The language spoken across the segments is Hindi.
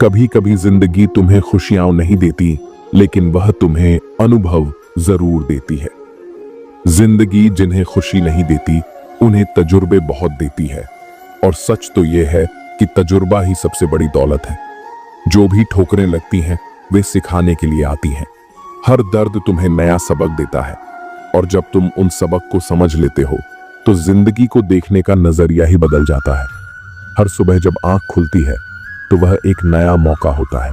कभी कभी जिंदगी तुम्हें खुशियां नहीं देती, लेकिन वह तुम्हें अनुभव जरूर देती है। जिंदगी जिन्हें खुशी नहीं देती, उन्हें तजुर्बे बहुत देती है। और सच तो यह है कि तजुर्बा ही सबसे बड़ी दौलत है। जो भी ठोकरें लगती हैं, वे सिखाने के लिए आती हैं। हर दर्द तुम्हें नया सबक देता है, और जब तुम उन सबक को समझ लेते हो, तो जिंदगी को देखने का नजरिया ही बदल जाता है। हर सुबह जब आंख खुलती है, तो वह एक नया मौका होता है।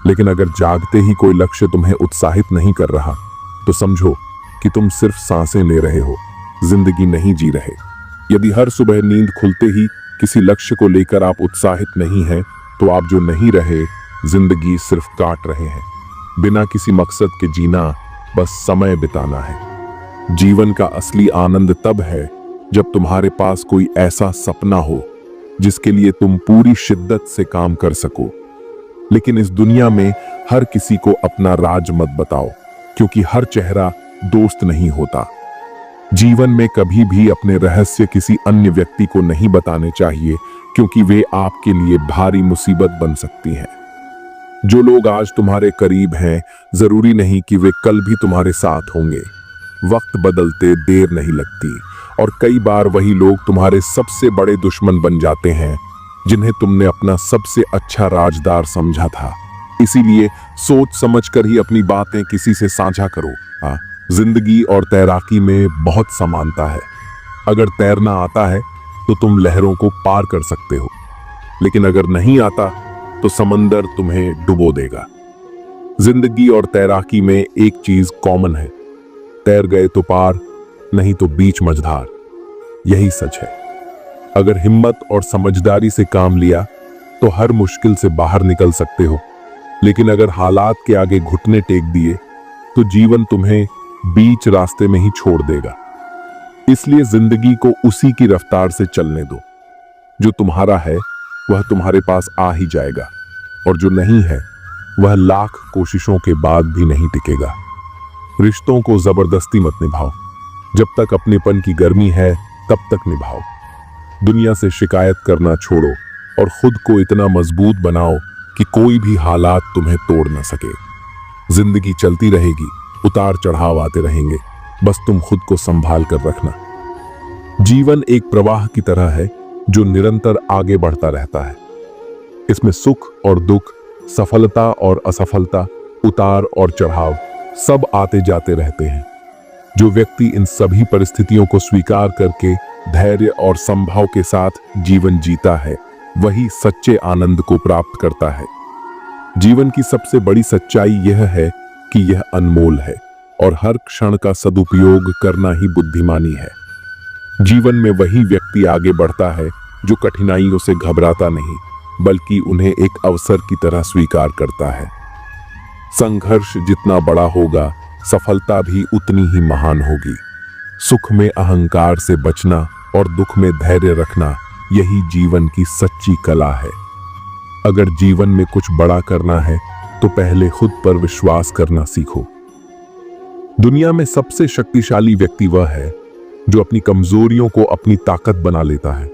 लेकिन अगर जागते ही कोई लक्ष्य तुम्हें उत्साहित नहीं कर रहा, तो समझो कि तुम सिर्फ सांसें ले रहे हो, जिंदगी नहीं जी रहे। यदि हर सुबह नींद खुलते ही किसी लक्ष्य को लेकर आप उत्साहित नहीं हैं, तो आप जो नहीं रहे, जिंदगी सिर्फ काट रहे हैं। बिना किसी मकसद के जीना बस समय बिताना है। जीवन का असली आनंद तब है जब तुम्हारे पास कोई ऐसा सपना हो जिसके लिए तुम पूरी शिद्दत से काम कर सको। लेकिन इस दुनिया में हर किसी को अपना राज मत बताओ, क्योंकि हर चेहरा दोस्त नहीं होता। जीवन में कभी भी अपने रहस्य किसी अन्य व्यक्ति को नहीं बताने चाहिए, क्योंकि वे आपके लिए भारी मुसीबत बन सकती हैं। जो लोग आज तुम्हारे करीब हैं, जरूरी नहीं कि वे कल भी तुम्हारे साथ होंगे। वक्त बदलते देर नहीं लगती, और कई बार वही लोग तुम्हारे सबसे बड़े दुश्मन बन जाते हैं, जिन्हें तुमने अपना सबसे अच्छा राजदार समझा था। इसीलिए सोच समझकर ही अपनी बातें किसी से साझा करो। जिंदगी और तैराकी में बहुत समानता है। अगर तैरना आता है तो तुम लहरों को पार कर सकते हो, लेकिन अगर नहीं आता तो समंदर तुम्हें डुबो देगा। जिंदगी और तैराकी में एक चीज कॉमन है, तैर गए तो पार, नहीं तो बीच मझधार। यही सच है। अगर हिम्मत और समझदारी से काम लिया तो हर मुश्किल से बाहर निकल सकते हो, लेकिन अगर हालात के आगे घुटने टेक दिए तो जीवन तुम्हें बीच रास्ते में ही छोड़ देगा। इसलिए जिंदगी को उसी की रफ्तार से चलने दो। जो तुम्हारा है वह तुम्हारे पास आ ही जाएगा, और जो नहीं है वह लाख कोशिशों के बाद भी नहीं टिकेगा। रिश्तों को जबरदस्ती मत निभाओ। जब तक अपनेपन की गर्मी है, तब तक निभाओ। दुनिया से शिकायत करना छोड़ो और खुद को इतना मजबूत बनाओ कि कोई भी हालात तुम्हें तोड़ न सके। जिंदगी चलती रहेगी, उतार चढ़ाव आते रहेंगे, बस तुम खुद को संभाल कर रखना। जीवन एक प्रवाह की तरह है जो निरंतर आगे बढ़ता रहता है। इसमें सुख और दुख, सफलता और असफलता, उतार और चढ़ाव सब आते जाते रहते हैं। जो व्यक्ति इन सभी परिस्थितियों को स्वीकार करके धैर्य और संभाव के साथ जीवन जीता है, वही सच्चे आनंद को प्राप्त करता है। जीवन की सबसे बड़ी सच्चाई यह है कि यह अनमोल है, और हर क्षण का सदुपयोग करना ही बुद्धिमानी है। जीवन में वही व्यक्ति आगे बढ़ता है जो कठिनाइयों से घबराता नहीं, बल्कि उन्हें एक अवसर की तरह स्वीकार करता है। संघर्ष जितना बड़ा होगा, सफलता भी उतनी ही महान होगी। सुख में अहंकार से बचना और दुख में धैर्य रखना, यही जीवन की सच्ची कला है। अगर जीवन में कुछ बड़ा करना है तो पहले खुद पर विश्वास करना सीखो। दुनिया में सबसे शक्तिशाली व्यक्ति वह है जो अपनी कमजोरियों को अपनी ताकत बना लेता है।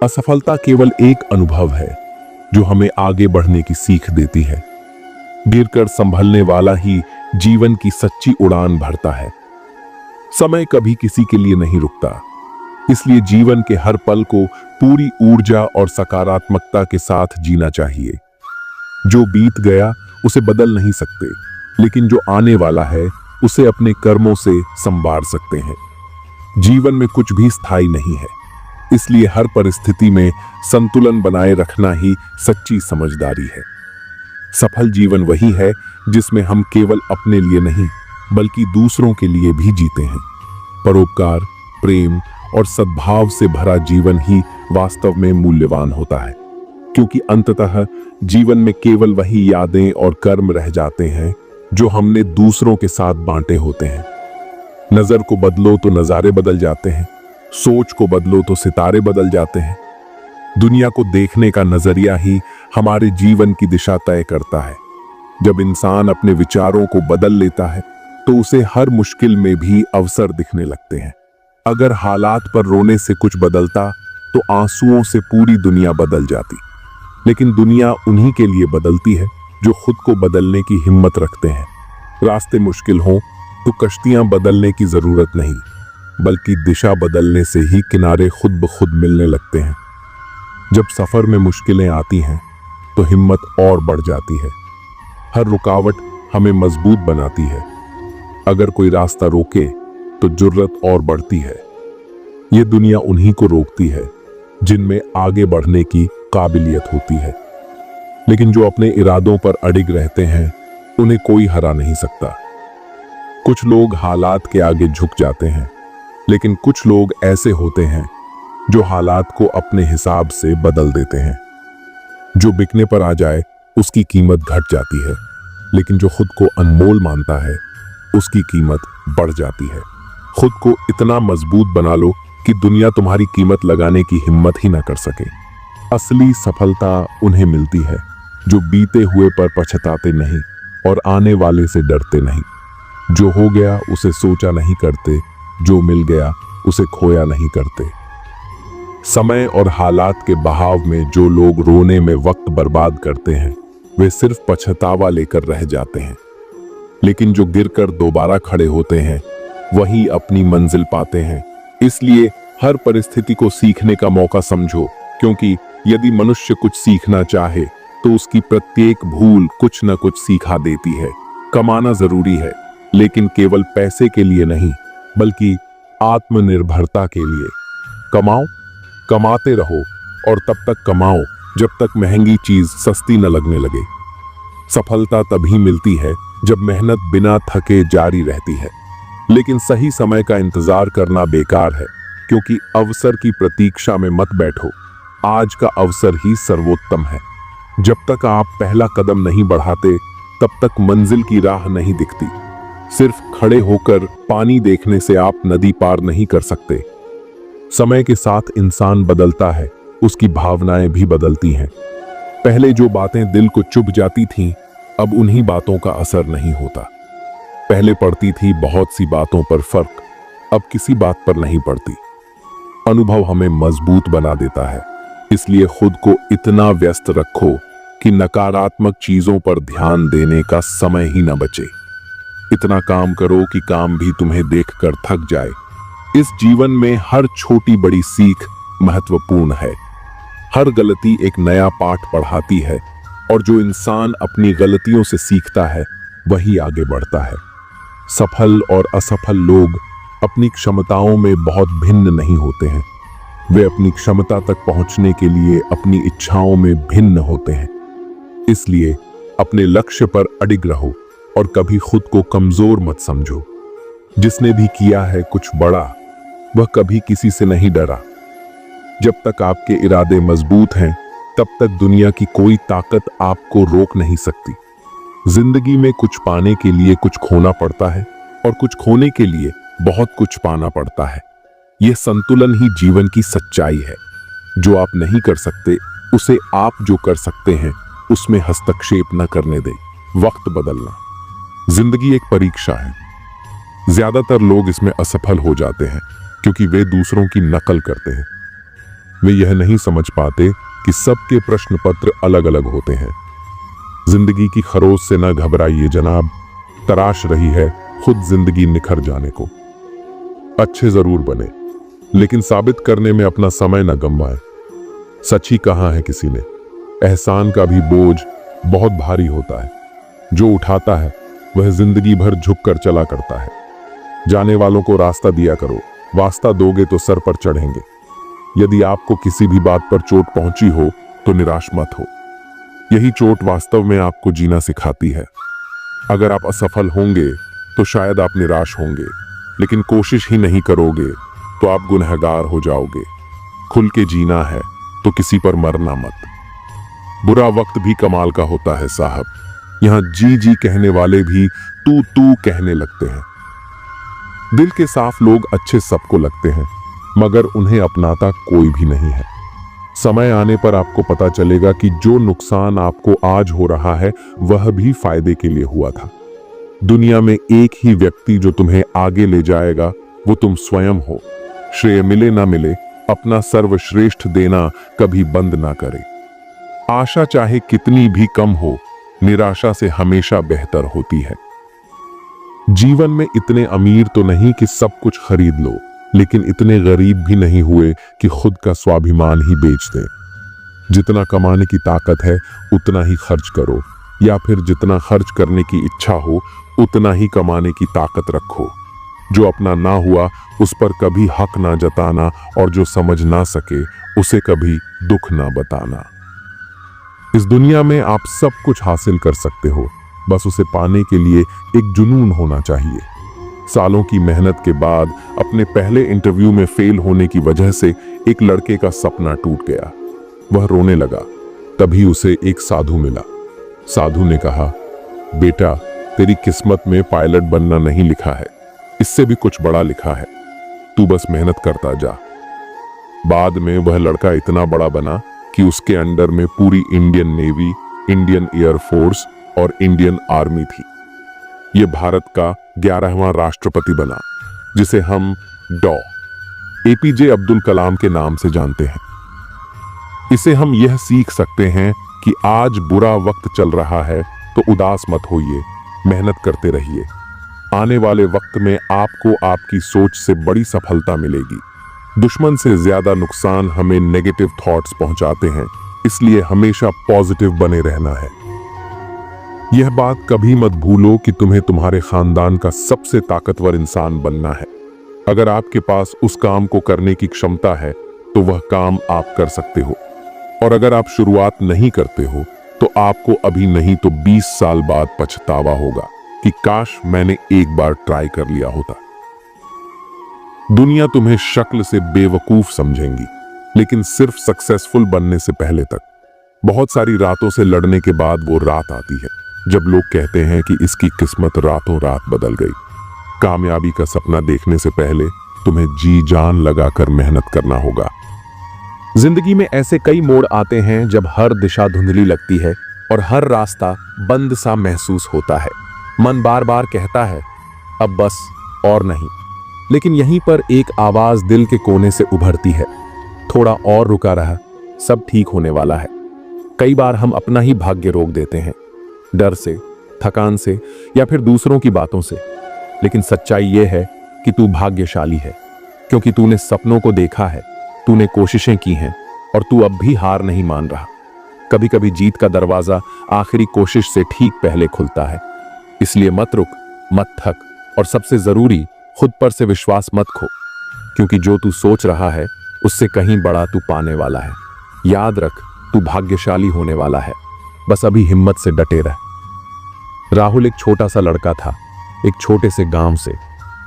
असफलता केवल एक अनुभव है जो हमें आगे बढ़ने की सीख देती है। गिरकर संभलने वाला ही जीवन की सच्ची उड़ान भरता है। समय कभी किसी के लिए नहीं रुकता, इसलिए जीवन के हर पल को पूरी ऊर्जा और सकारात्मकता के साथ जीना चाहिए। जो बीत गया उसे बदल नहीं सकते, लेकिन जो आने वाला है उसे अपने कर्मों से संवार सकते हैं। जीवन में कुछ भी स्थायी नहीं है, इसलिए हर परिस्थिति में संतुलन बनाए रखना ही सच्ची समझदारी है। सफल जीवन वही है जिसमें हम केवल अपने लिए नहीं, बल्कि दूसरों के लिए भी जीते हैं। परोपकार, प्रेम और सद्भाव से भरा जीवन ही वास्तव में मूल्यवान होता है, क्योंकि अंततः जीवन में केवल वही यादें और कर्म रह जाते हैं जो हमने दूसरों के साथ बांटे होते हैं। नजर को बदलो तो नजारे बदल जाते हैं, सोच को बदलो तो सितारे बदल जाते हैं। दुनिया को देखने का नजरिया ही हमारे जीवन की दिशा तय करता है। जब इंसान अपने विचारों को बदल लेता है तो उसे हर मुश्किल में भी अवसर दिखने लगते हैं। अगर हालात पर रोने से कुछ बदलता तो आंसुओं से पूरी दुनिया बदल जाती। लेकिन दुनिया उन्हीं के लिए बदलती है जो खुद को बदलने की हिम्मत रखते हैं। रास्ते मुश्किल हों तो कश्तियां बदलने की जरूरत नहीं, बल्कि दिशा बदलने से ही किनारे खुद ब खुद मिलने लगते हैं। जब सफर में मुश्किलें आती हैं तो हिम्मत और बढ़ जाती है। हर रुकावट हमें मजबूत बनाती है। अगर कोई रास्ता रोके तो जुर्रत और बढ़ती है। ये दुनिया उन्हीं को रोकती है जिनमें आगे बढ़ने की काबिलियत होती है। लेकिन जो अपने इरादों पर अडिग रहते हैं उन्हें कोई हरा नहीं सकता। कुछ लोग हालात के आगे झुक जाते हैं, लेकिन कुछ लोग ऐसे होते हैं जो हालात को अपने हिसाब से बदल देते हैं। जो बिकने पर आ जाए उसकी कीमत घट जाती है, लेकिन जो खुद को अनमोल मानता है उसकी कीमत बढ़ जाती है। खुद को इतना मजबूत बना लो कि दुनिया तुम्हारी कीमत लगाने की हिम्मत ही ना कर सके। असली सफलता उन्हें मिलती है जो बीते हुए पर पछताते नहीं और आने वाले से डरते नहीं। जो हो गया उसे सोचा नहीं करते, जो मिल गया उसे खोया नहीं करते। समय और हालात के बहाव में जो लोग रोने में वक्त बर्बाद करते हैं वे सिर्फ पछतावा लेकर रह जाते हैं। लेकिन जो गिरकर दोबारा खड़े होते हैं वही अपनी मंजिल पाते हैं। इसलिए हर परिस्थिति को सीखने का मौका समझो, क्योंकि यदि मनुष्य कुछ सीखना चाहे तो उसकी प्रत्येक भूल कुछ न कुछ सिखा देती है। कमाना जरूरी है, लेकिन केवल पैसे के लिए नहीं, बल्कि आत्मनिर्भरता के लिए। कमाओ, कमाते रहो और तब तक कमाओ जब तक महंगी चीज सस्ती न लगने लगे। सफलता तभी मिलती है जब मेहनत बिना थके जारी रहती है। लेकिन सही समय का इंतजार करना बेकार है, क्योंकि अवसर की प्रतीक्षा में मत बैठो। आज का अवसर ही सर्वोत्तम है। जब तक आप पहला कदम नहीं बढ़ाते तब तक मंजिल की राह नहीं दिखती। सिर्फ खड़े होकर पानी देखने से आप नदी पार नहीं कर सकते। समय के साथ इंसान बदलता है, उसकी भावनाएं भी बदलती हैं। पहले जो बातें दिल को चुभ जाती थीं, अब उन्हीं बातों का असर नहीं होता। पहले पड़ती थी बहुत सी बातों पर फर्क, अब किसी बात पर नहीं पड़ती। अनुभव हमें मजबूत बना देता है, इसलिए खुद को इतना व्यस्त रखो कि नकारात्मक चीजों पर ध्यान देने का समय ही न बचे। इतना काम करो कि काम भी तुम्हें देखकर थक जाए। इस जीवन में हर छोटी बड़ी सीख महत्वपूर्ण है। हर गलती एक नया पाठ पढ़ाती है, और जो इंसान अपनी गलतियों से सीखता है वही आगे बढ़ता है। सफल और असफल लोग अपनी क्षमताओं में बहुत भिन्न नहीं होते हैं। वे अपनी क्षमता तक पहुंचने के लिए अपनी इच्छाओं में भिन्न होते हैं। इसलिए अपने लक्ष्य पर अडिग रहो और कभी खुद को कमजोर मत समझो। जिसने भी किया है कुछ बड़ा, वह कभी किसी से नहीं डरा। जब तक आपके इरादे मजबूत हैं, तब तक दुनिया की कोई ताकत आपको रोक नहीं सकती। जिंदगी में कुछ पाने के लिए कुछ खोना पड़ता है, और कुछ खोने के लिए बहुत कुछ पाना पड़ता है। यह संतुलन ही जीवन की सच्चाई है। जो आप नहीं कर सकते उसे आप जो कर सकते हैं उसमें हस्तक्षेप न करने दें। वक्त बदलना। जिंदगी एक परीक्षा है। ज्यादातर लोग इसमें असफल हो जाते हैं क्योंकि वे दूसरों की नकल करते हैं। वे यह नहीं समझ पाते कि सबके प्रश्न पत्र अलग अलग होते हैं। जिंदगी की खरोच से न घबराइए जनाब, तराश रही है खुद जिंदगी निखर जाने को। अच्छे जरूर बने, लेकिन साबित करने में अपना समय न गंवाएं। सच ही कहा है किसी ने, एहसान का भी बोझ बहुत भारी होता है। जो उठाता है वह जिंदगी भर झुककर चला करता है। जाने वालों को रास्ता दिया करो, वास्ता दोगे तो सर पर चढ़ेंगे। यदि आपको किसी भी बात पर चोट पहुंची हो तो निराश मत हो। यही चोट वास्तव में आपको जीना सिखाती है। अगर आप असफल होंगे तो शायद आप निराश होंगे, लेकिन कोशिश ही नहीं करोगे तो आप गुनहगार हो जाओगे। खुल के जीना है तो किसी पर मरना मत। बुरा वक्त भी कमाल का होता है साहब। यहां जी जी कहने वाले भी तू तू कहने लगते हैं। दिल के साफ लोग अच्छे सबको लगते हैं, मगर उन्हें अपनाता कोई भी नहीं है। समय आने पर आपको पता चलेगा कि जो नुकसान आपको आज हो रहा है वह भी फायदे के लिए हुआ था। दुनिया में एक ही व्यक्ति जो तुम्हें आगे ले जाएगा वो तुम स्वयं हो। श्रेय मिले ना मिले, अपना सर्वश्रेष्ठ देना कभी बंद ना करें। आशा चाहे कितनी भी कम हो, निराशा से हमेशा बेहतर होती है। जीवन में इतने अमीर तो नहीं कि सब कुछ खरीद लो, लेकिन इतने गरीब भी नहीं हुए कि खुद का स्वाभिमान ही बेच दें। जितना कमाने की ताकत है उतना ही खर्च करो, या फिर जितना खर्च करने की इच्छा हो उतना ही कमाने की ताकत रखो। जो अपना ना हुआ उस पर कभी हक ना जताना, और जो समझ ना सके उसे कभी दुख ना बताना। इस दुनिया में आप सब कुछ हासिल कर सकते हो, बस उसे पाने के लिए एक जुनून होना चाहिए। सालों की मेहनत के बाद अपने पहले इंटरव्यू में फेल होने की वजह से एक लड़के का सपना टूट गया। वह रोने लगा। तभी उसे एक साधु मिला। साधु ने कहा, बेटा, तेरी किस्मत में पायलट बनना नहीं लिखा है, इससे भी कुछ बड़ा लिखा है। तू बस मेहनत करता जा। बाद में वह लड़का इतना बड़ा बना कि उसके अंडर में पूरी इंडियन नेवी, इंडियन एयरफोर्स और इंडियन आर्मी थी। यह भारत का 11वां राष्ट्रपति बना, जिसे हम डॉ. APJ अब्दुल कलाम के नाम से जानते हैं। इसे हम यह सीख सकते हैं कि आज बुरा वक्त चल रहा है तो उदास मत होइए, मेहनत करते रहिए। आने वाले वक्त में आपको आपकी सोच से बड़ी सफलता मिलेगी। दुश्मन से ज्यादा नुकसान हमें नेगेटिव थॉट्स पहुंचाते हैं, इसलिए हमेशा पॉजिटिव बने रहना है। यह बात कभी मत भूलो कि तुम्हें तुम्हारे खानदान का सबसे ताकतवर इंसान बनना है। अगर आपके पास उस काम को करने की क्षमता है तो वह काम आप कर सकते हो, और अगर आप शुरुआत नहीं करते हो तो आपको अभी नहीं तो 20 साल बाद पछतावा होगा कि काश मैंने एक बार ट्राई कर लिया होता। दुनिया तुम्हें शक्ल से बेवकूफ समझेंगी, लेकिन सिर्फ सक्सेसफुल बनने से पहले तक। बहुत सारी रातों से लड़ने के बाद वो रात आती है जब लोग कहते हैं कि इसकी किस्मत रातों रात बदल गई। कामयाबी का सपना देखने से पहले तुम्हें जी जान लगाकर मेहनत करना होगा। जिंदगी में ऐसे कई मोड़ आते हैं जब हर दिशा धुंधली लगती है और हर रास्ता बंद सा महसूस होता है। मन बार बार कहता है, अब बस और नहीं। लेकिन यहीं पर एक आवाज दिल के कोने से उभरती है, थोड़ा और रुका रहा, सब ठीक होने वाला है। कई बार हम अपना ही भाग्य रोक देते हैं, डर से, थकान से, या फिर दूसरों की बातों से। लेकिन सच्चाई यह है कि तू भाग्यशाली है, क्योंकि तूने सपनों को देखा है, तूने कोशिशें की हैं, और तू अब भी हार नहीं मान रहा। कभी कभी जीत का दरवाजा आखिरी कोशिश से ठीक पहले खुलता है। इसलिए मत रुक, मत थक, और सबसे जरूरी, खुद पर से विश्वास मत खो, क्योंकि जो तू सोच रहा है उससे कहीं बड़ा तू पाने वाला है। याद रख, तू भाग्यशाली होने वाला है, बस अभी हिम्मत से डटे रह। राहुल एक छोटा सा लड़का था, एक छोटे से गांव से।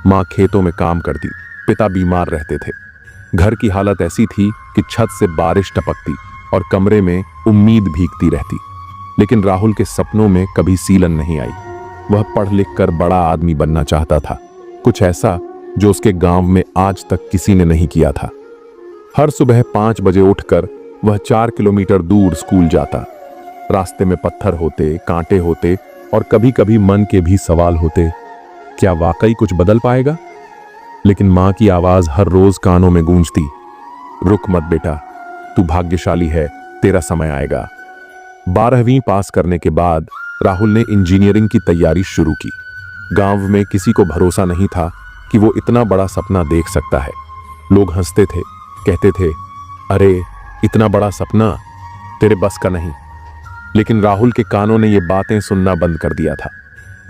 माँ खेतों में काम करती, पिता बीमार रहते थे। घर की हालत ऐसी थी कि छत से बारिश टपकती और कमरे में उम्मीद भीगती रहती। लेकिन राहुल के सपनों में कभी सीलन नहीं आई। वह पढ़ लिख कर बड़ा आदमी बनना चाहता था, कुछ ऐसा जो उसके गांव में आज तक किसी ने नहीं किया था। हर सुबह 5 बजे उठकर वह 4 किलोमीटर दूर स्कूल जाता। रास्ते में पत्थर होते, कांटे होते, और कभी कभी मन के भी सवाल होते, क्या वाकई कुछ बदल पाएगा? लेकिन माँ की आवाज हर रोज कानों में गूंजती, रुक मत बेटा, तू भाग्यशाली है, तेरा समय आएगा। 12वीं पास करने के बाद राहुल ने इंजीनियरिंग की तैयारी शुरू की। गांव में किसी को भरोसा नहीं था कि वो इतना बड़ा सपना देख सकता है। लोग हंसते थे, कहते थे, अरे इतना बड़ा सपना तेरे बस का नहीं। लेकिन राहुल के कानों ने ये बातें सुनना बंद कर दिया था।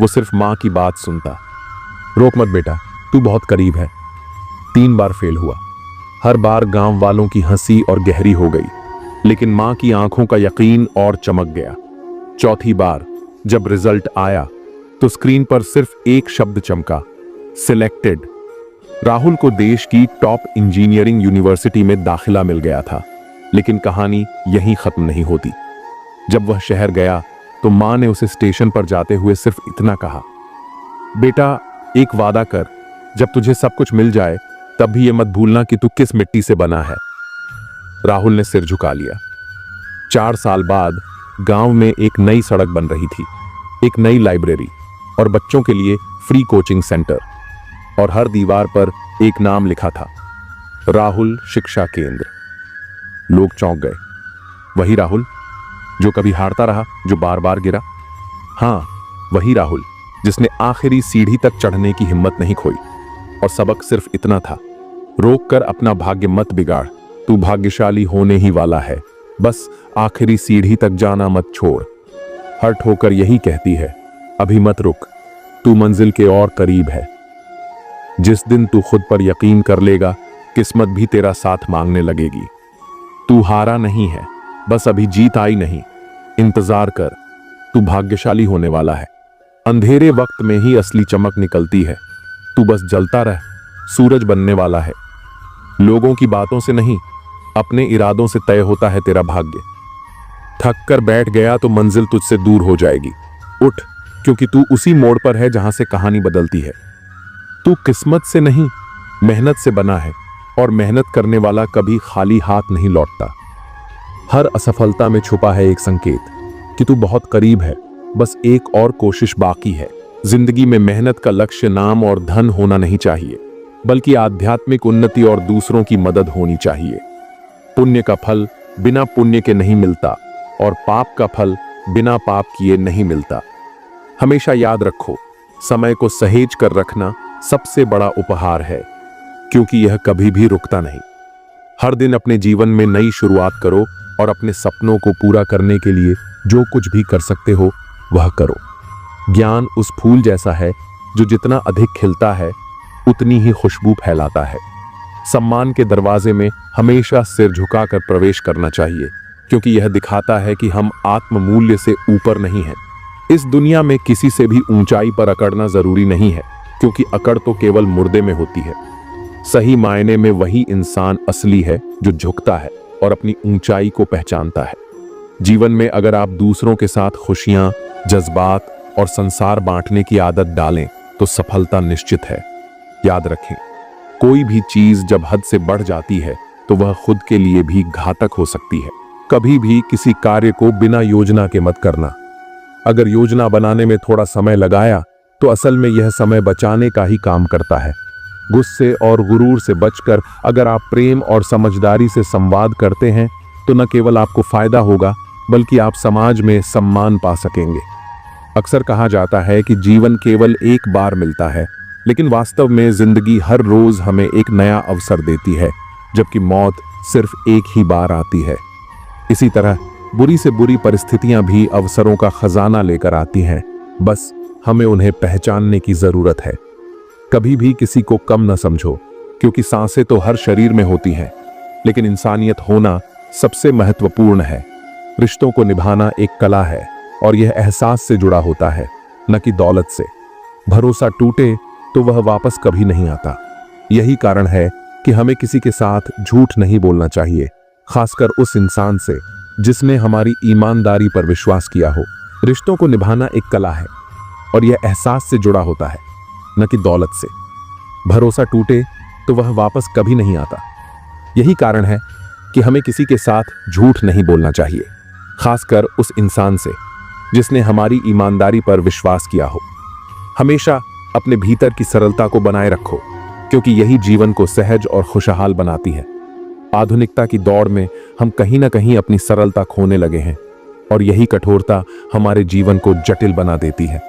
वो सिर्फ माँ की बात सुनता, रोक मत बेटा, तू बहुत करीब है। 3 बार फेल हुआ। हर बार गांव वालों की हंसी और गहरी हो गई, लेकिन माँ की आंखों का यकीन और चमक गया। चौथी बार जब रिजल्ट आया तो स्क्रीन पर सिर्फ एक शब्द चमका, सिलेक्टेड। राहुल को देश की टॉप इंजीनियरिंग यूनिवर्सिटी में दाखिला मिल गया था। लेकिन कहानी यहीं खत्म नहीं होती। जब वह शहर गया तो माँ ने उसे स्टेशन पर जाते हुए सिर्फ इतना कहा, बेटा एक वादा कर, जब तुझे सब कुछ मिल जाए तब भी ये मत भूलना कि तू किस मिट्टी से बना है। राहुल ने सिर झुका लिया। 4 साल बाद गांव में एक नई सड़क बन रही थी, एक नई लाइब्रेरी और बच्चों के लिए फ्री कोचिंग सेंटर, और हर दीवार पर एक नाम लिखा था, राहुल शिक्षा केंद्र। लोग चौंक गए। वही राहुल जो कभी हारता रहा, जो बार बार गिरा। हाँ, वही राहुल जिसने आखिरी सीढ़ी तक चढ़ने की हिम्मत नहीं खोई। और सबक सिर्फ इतना था, रोक कर अपना भाग्य मत बिगाड़, तू भाग्यशाली होने ही वाला है, बस आखिरी सीढ़ी तक जाना मत छोड़। हर ठोकर यही कहती है, अभी मत रुक, तू मंजिल के और करीब है। जिस दिन तू खुद पर यकीन कर लेगा, किस्मत भी तेरा साथ मांगने लगेगी। तू हारा नहीं है, बस अभी जीत आई नहीं। इंतजार कर, तू भाग्यशाली होने वाला है। अंधेरे वक्त में ही असली चमक निकलती है। तू बस जलता रह, सूरज बनने वाला है। लोगों की बातों से नहीं, अपने इरादों से तय होता है तेरा भाग्य। थक कर बैठ गया तो मंजिल तुझसे दूर हो जाएगी। उठ, क्योंकि तू उसी मोड़ पर है जहां से कहानी बदलती है। तू किस्मत से नहीं, मेहनत से बना है, और मेहनत करने वाला कभी खाली हाथ नहीं लौटता। हर असफलता में छुपा है एक संकेत कि तू बहुत करीब है, बस एक और कोशिश बाकी है। जिंदगी में मेहनत का लक्ष्य नाम और धन होना नहीं चाहिए, बल्कि आध्यात्मिक उन्नति और दूसरों की मदद होनी चाहिए। पुण्य का फल बिना पुण्य के नहीं मिलता, और पाप का फल बिना पाप किए नहीं मिलता। हमेशा याद रखो, समय को सहेज कर रखना सबसे बड़ा उपहार है, क्योंकि यह कभी भी रुकता नहीं। हर दिन अपने जीवन में नई शुरुआत करो, और अपने सपनों को पूरा करने के लिए जो कुछ भी कर सकते हो वह करो। ज्ञान उस फूल जैसा है जो जितना अधिक खिलता है उतनी ही खुशबू फैलाता है। सम्मान के दरवाजे में हमेशा सिर झुकाकर प्रवेश करना चाहिए, क्योंकि यह दिखाता है कि हम आत्म मूल्य से ऊपर नहीं हैं। इस दुनिया में किसी से भी ऊंचाई पर अकड़ना जरूरी नहीं है, क्योंकि अकड़ तो केवल मुर्दे में होती है। सही मायने में वही इंसान असली है जो झुकता है और अपनी ऊंचाई को पहचानता है। जीवन में अगर आप दूसरों के साथ खुशियां, जज्बात और संसार बांटने की आदत डालें तो सफलता निश्चित है। याद रखें, कोई भी चीज जब हद से बढ़ जाती है तो वह खुद के लिए भी घातक हो सकती है। कभी भी किसी कार्य को बिना योजना के मत करना। अगर योजना बनाने में थोड़ा समय लगाया तो असल में यह समय बचाने का ही काम करता है। गुस्से और गुरूर से बचकर अगर आप प्रेम और समझदारी से संवाद करते हैं तो न केवल आपको फायदा होगा, बल्कि आप समाज में सम्मान पा सकेंगे। अक्सर कहा जाता है कि जीवन केवल एक बार मिलता है, लेकिन वास्तव में जिंदगी हर रोज हमें एक नया अवसर देती है, जबकि मौत सिर्फ एक ही बार आती है। इसी तरह बुरी से बुरी परिस्थितियां भी अवसरों का खजाना लेकर आती हैं, बस हमें उन्हें पहचानने की जरूरत है। कभी भी किसी को कम न समझो, क्योंकि सांसें तो हर शरीर में होती हैं, लेकिन इंसानियत होना सबसे महत्वपूर्ण है। रिश्तों को निभाना एक कला है, और यह एहसास से जुड़ा होता है, न कि दौलत से। भरोसा टूटे तो वह वापस कभी नहीं आता। यही कारण है कि हमें किसी के साथ झूठ नहीं बोलना चाहिए, खासकर उस इंसान से जिसने हमारी ईमानदारी पर विश्वास किया हो। रिश्तों को निभाना एक कला है, और यह एहसास से जुड़ा होता है, न कि दौलत से। भरोसा टूटे तो वह वापस कभी नहीं आता। यही कारण है कि हमें किसी के साथ झूठ नहीं बोलना चाहिए, खासकर उस इंसान से जिसने हमारी ईमानदारी पर विश्वास किया हो। हमेशा अपने भीतर की सरलता को बनाए रखो, क्योंकि यही जीवन को सहज और खुशहाल बनाती है। आधुनिकता की दौड़ में हम कहीं ना कहीं अपनी सरलता खोने लगे हैं, और यही कठोरता हमारे जीवन को जटिल बना देती है।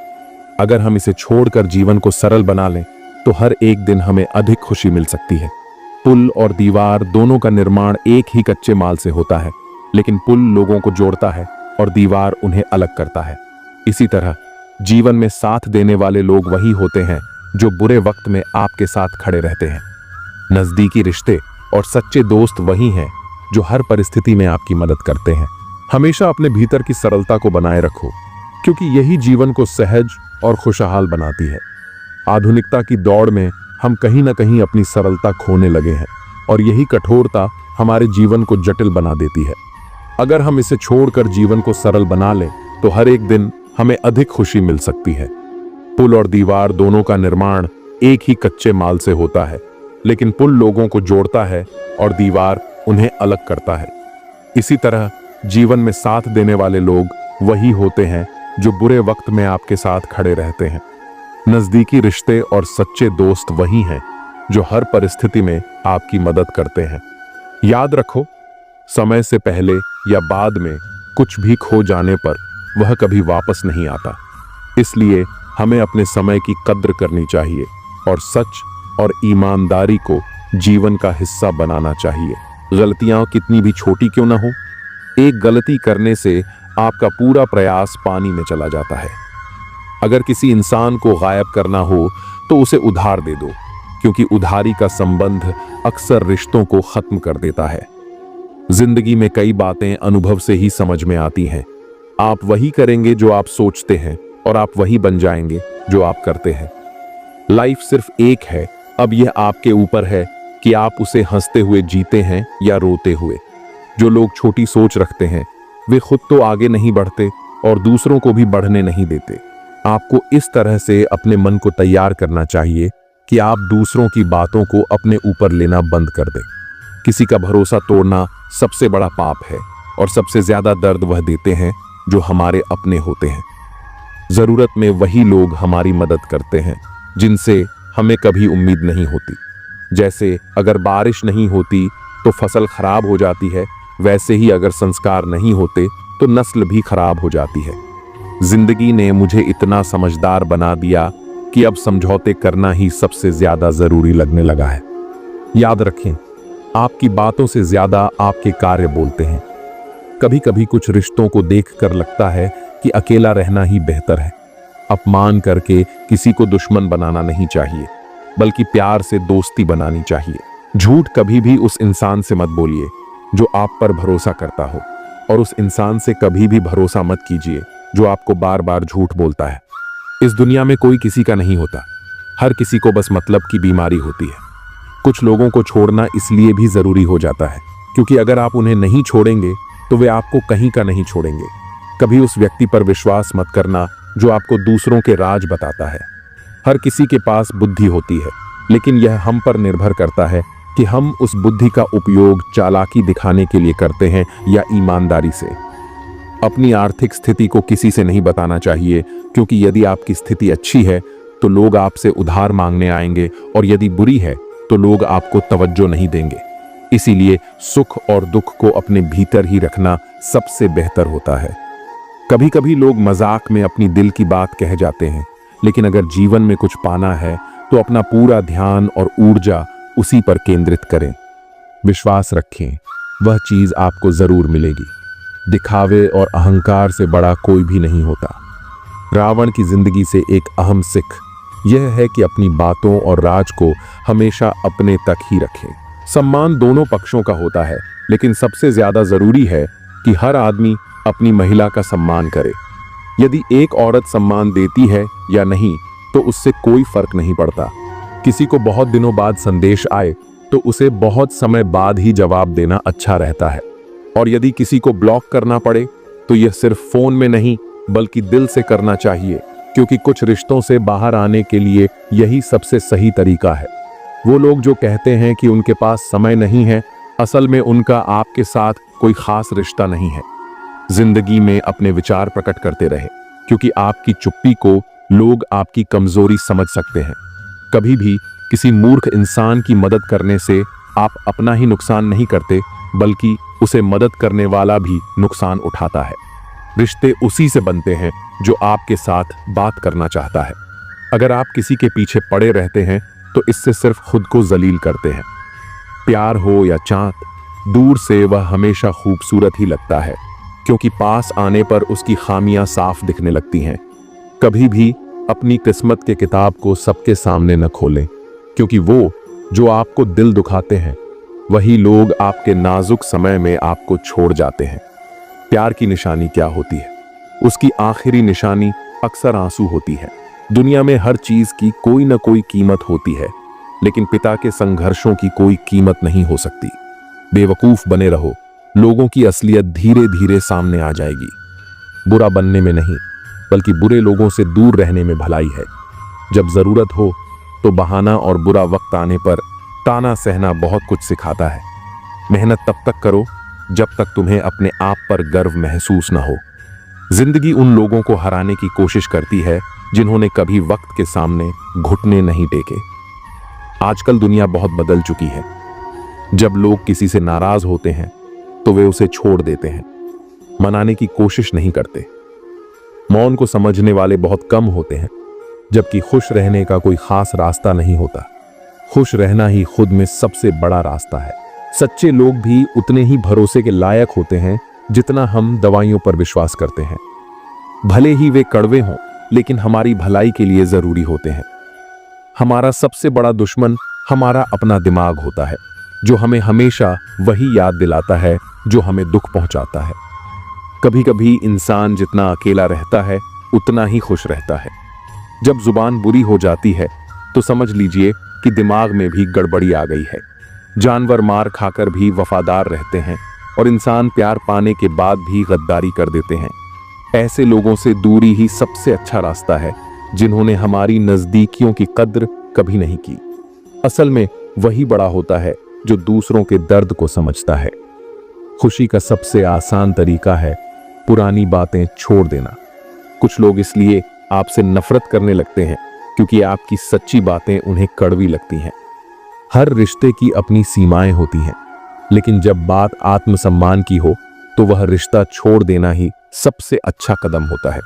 अगर हम इसे छोड़कर जीवन को सरल बना लें तो हर एक दिन हमें अधिक खुशी मिल सकती है। पुल और दीवार दोनों का निर्माण एक ही कच्चे माल से होता है, लेकिन पुल लोगों को जोड़ता है और दीवार उन्हें अलग करता है। इसी तरह जीवन में साथ देने वाले लोग वही होते हैं जो बुरे वक्त में आपके साथ खड़े रहते हैं। नजदीकी रिश्ते और सच्चे दोस्त वही हैं जो हर परिस्थिति में आपकी मदद करते हैं। हमेशा अपने भीतर की सरलता को बनाए रखो, क्योंकि यही जीवन को सहज और खुशहाल बनाती है। आधुनिकता की दौड़ में हम कहीं ना कहीं अपनी सरलता खोने लगे हैं, और यही कठोरता हमारे जीवन को जटिल बना देती है। अगर हम इसे छोड़कर जीवन को सरल बना लें तो हर एक दिन हमें अधिक खुशी मिल सकती है। पुल और दीवार दोनों का निर्माण एक ही कच्चे माल से होता है, लेकिन पुल लोगों को जोड़ता है और दीवार उन्हें अलग करता है। इसी तरह जीवन में साथ देने वाले लोग वही होते हैं जो बुरे वक्त में आपके साथ खड़े रहते हैं। नजदीकी रिश्ते और सच्चे दोस्त वही हैं जो हर परिस्थिति में आपकी मदद करते हैं। याद रखो, समय से पहले या बाद में कुछ भी खो जाने पर वह कभी वापस नहीं आता। इसलिए हमें अपने समय की कद्र करनी चाहिए और सच और ईमानदारी को जीवन का हिस्सा बनाना चाहिए। गलतियां कितनी भी छोटी क्यों ना हो, एक गलती करने से आपका पूरा प्रयास पानी में चला जाता है। अगर किसी इंसान को गायब करना हो तो उसे उधार दे दो, क्योंकि उधारी का संबंध अक्सर रिश्तों को खत्म कर देता है। जिंदगी में कई बातें अनुभव से ही समझ में आती हैं। आप वही करेंगे जो आप सोचते हैं और आप वही बन जाएंगे जो आप करते हैं। लाइफ सिर्फ एक है, अब यह आपके ऊपर है कि आप उसे हंसते हुए जीते हैं या रोते हुए। जो लोग छोटी सोच रखते हैं वे खुद तो आगे नहीं बढ़ते और दूसरों को भी बढ़ने नहीं देते। आपको इस तरह से अपने मन को तैयार करना चाहिए कि आप दूसरों की बातों को अपने ऊपर लेना बंद कर दें। किसी का भरोसा तोड़ना सबसे बड़ा पाप है और सबसे ज्यादा दर्द वह देते हैं जो हमारे अपने होते हैं। जरूरत में वही लोग हमारी मदद करते हैं जिनसे हमें कभी उम्मीद नहीं होती। जैसे अगर बारिश नहीं होती तो फसल खराब हो जाती है, वैसे ही अगर संस्कार नहीं होते तो नस्ल भी खराब हो जाती है। जिंदगी ने मुझे इतना समझदार बना दिया कि अब समझौते करना ही सबसे ज्यादा जरूरी लगने लगा है। याद रखें, आपकी बातों से ज्यादा आपके कार्य बोलते हैं। कभी कभी कुछ रिश्तों को देखकर लगता है कि अकेला रहना ही बेहतर है। अपमान करके किसी को दुश्मन बनाना नहीं चाहिए, बल्कि प्यार से दोस्ती बनानी चाहिए। झूठ कभी भी उस इंसान से मत बोलिए जो आप पर भरोसा करता हो, और उस इंसान से कभी भी भरोसा मत कीजिए जो आपको बार बार झूठ बोलता है। इस दुनिया में कोई किसी का नहीं होता, हर किसी को बस मतलब की बीमारी होती है। कुछ लोगों को छोड़ना इसलिए भी जरूरी हो जाता है क्योंकि अगर आप उन्हें नहीं छोड़ेंगे तो वे आपको कहीं का नहीं छोड़ेंगे। कभी उस व्यक्ति पर विश्वास मत करना जो आपको दूसरों के राज बताता है। हर किसी के पास बुद्धि होती है, लेकिन यह हम पर निर्भर करता है कि हम उस बुद्धि का उपयोग चालाकी दिखाने के लिए करते हैं या ईमानदारी से। अपनी आर्थिक स्थिति को किसी से नहीं बताना चाहिए, क्योंकि यदि आपकी स्थिति अच्छी है तो लोग आपसे उधार मांगने आएंगे और यदि बुरी है तो लोग आपको तवज्जो नहीं देंगे। इसीलिए सुख और दुख को अपने भीतर ही रखना सबसे बेहतर होता है। कभी कभी लोग मजाक में अपनी दिल की बात कह जाते हैं, लेकिन अगर जीवन में कुछ पाना है तो अपना पूरा ध्यान और ऊर्जा उसी पर केंद्रित करें। विश्वास रखें, वह चीज आपको जरूर मिलेगी। दिखावे और अहंकार से बड़ा कोई भी नहीं होता। रावण की जिंदगी से एक अहम सीख यह है कि अपनी बातों और राज को हमेशा अपने तक ही रखें। सम्मान दोनों पक्षों का होता है, लेकिन सबसे ज्यादा जरूरी है कि हर आदमी अपनी महिला का सम्मान करे। यदि एक औरत सम्मान देती है या नहीं तो उससे कोई फर्क नहीं पड़ता। किसी को बहुत दिनों बाद संदेश आए तो उसे बहुत समय बाद ही जवाब देना अच्छा रहता है, और यदि किसी को ब्लॉक करना पड़े तो यह सिर्फ फोन में नहीं बल्कि दिल से करना चाहिए, क्योंकि कुछ रिश्तों से बाहर आने के लिए यही सबसे सही तरीका है। वो लोग जो कहते हैं कि उनके पास समय नहीं है, असल में उनका आपके साथ कोई खास रिश्ता नहीं है। जिंदगी में अपने विचार प्रकट करते रहे, क्योंकि आपकी चुप्पी को लोग आपकी कमजोरी समझ सकते हैं। कभी भी किसी मूर्ख इंसान की मदद करने से आप अपना ही नुकसान नहीं करते, बल्कि उसे मदद करने वाला भी नुकसान उठाता है। रिश्ते उसी से बनते हैं जो आपके साथ बात करना चाहता है। अगर आप किसी के पीछे पड़े रहते हैं तो इससे सिर्फ खुद को जलील करते हैं। प्यार हो या चाँद, दूर से वह हमेशा खूबसूरत ही लगता है, क्योंकि पास आने पर उसकी खामियां साफ दिखने लगती हैं। कभी भी अपनी किस्मत के किताब को सबके सामने न खोलें, क्योंकि वो जो आपको दिल दुखाते हैं वही लोग आपके नाजुक समय में आपको छोड़ जाते हैं। प्यार की निशानी क्या होती है? उसकी आखिरी निशानी अक्सर आंसू होती है। दुनिया में हर चीज की कोई न कोई कीमत होती है, लेकिन पिता के संघर्षों की कोई कीमत नहीं हो सकती। बेवकूफ बने रहो, लोगों की असलियत धीरे धीरे सामने आ जाएगी। बुरा बनने में नहीं, बल्कि बुरे लोगों से दूर रहने में भलाई है। जब जरूरत हो तो बहाना और बुरा वक्त आने पर ताना सहना बहुत कुछ सिखाता है। मेहनत तब तक करो जब तक तुम्हें अपने आप पर गर्व महसूस न हो। जिंदगी उन लोगों को हराने की कोशिश करती है जिन्होंने कभी वक्त के सामने घुटने नहीं टेके। आजकल दुनिया बहुत बदल चुकी है। जब लोग किसी से नाराज होते हैं तो वे उसे छोड़ देते हैं, मनाने की कोशिश नहीं करते। मौन को समझने वाले बहुत कम होते हैं, जबकि खुश रहने का कोई खास रास्ता नहीं होता। खुश रहना ही खुद में सबसे बड़ा रास्ता है। सच्चे लोग भी उतने ही भरोसे के लायक होते हैं जितना हम दवाइयों पर विश्वास करते हैं। भले ही वे कड़वे हों, लेकिन हमारी भलाई के लिए जरूरी होते हैं। हमारा सबसे बड़ा दुश्मन हमारा अपना दिमाग होता है, जो हमें हमेशा वही याद दिलाता है जो हमें दुख पहुंचाता है। कभी कभी इंसान जितना अकेला रहता है उतना ही खुश रहता है। जब जुबान बुरी हो जाती है तो समझ लीजिए कि दिमाग में भी गड़बड़ी आ गई है। जानवर मार खाकर भी वफादार रहते हैं और इंसान प्यार पाने के बाद भी गद्दारी कर देते हैं। ऐसे लोगों से दूरी ही सबसे अच्छा रास्ता है, जिन्होंने हमारी नजदीकियों की कद्र कभी नहीं की। असल में वही बड़ा होता है जो दूसरों के दर्द को समझता है। खुशी का सबसे आसान तरीका है पुरानी बातें छोड़ देना। कुछ लोग इसलिए आपसे नफरत करने लगते हैं क्योंकि आपकी सच्ची बातें उन्हें कड़वी लगती हैं। हर रिश्ते की अपनी सीमाएं होती हैं, लेकिन जब बात आत्मसम्मान की हो तो वह रिश्ता छोड़ देना ही सबसे अच्छा कदम होता है।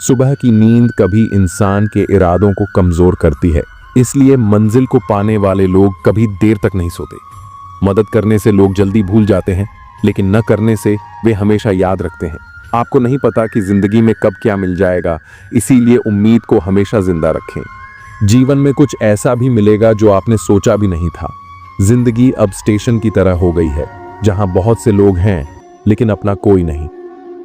सुबह की नींद कभी इंसान के इरादों को कमजोर करती है, इसलिए मंजिल को पाने वाले लोग कभी देर तक नहीं सोते। मदद करने से लोग जल्दी भूल जाते हैं, लेकिन न करने से वे हमेशा याद रखते हैं। आपको नहीं पता कि जिंदगी में कब क्या मिल जाएगा, इसीलिए उम्मीद को हमेशा जिंदा रखें। जीवन में कुछ ऐसा भी मिलेगा जो आपने सोचा भी नहीं था। जिंदगी अब स्टेशन की तरह हो गई है, जहां बहुत से लोग हैं लेकिन अपना कोई नहीं।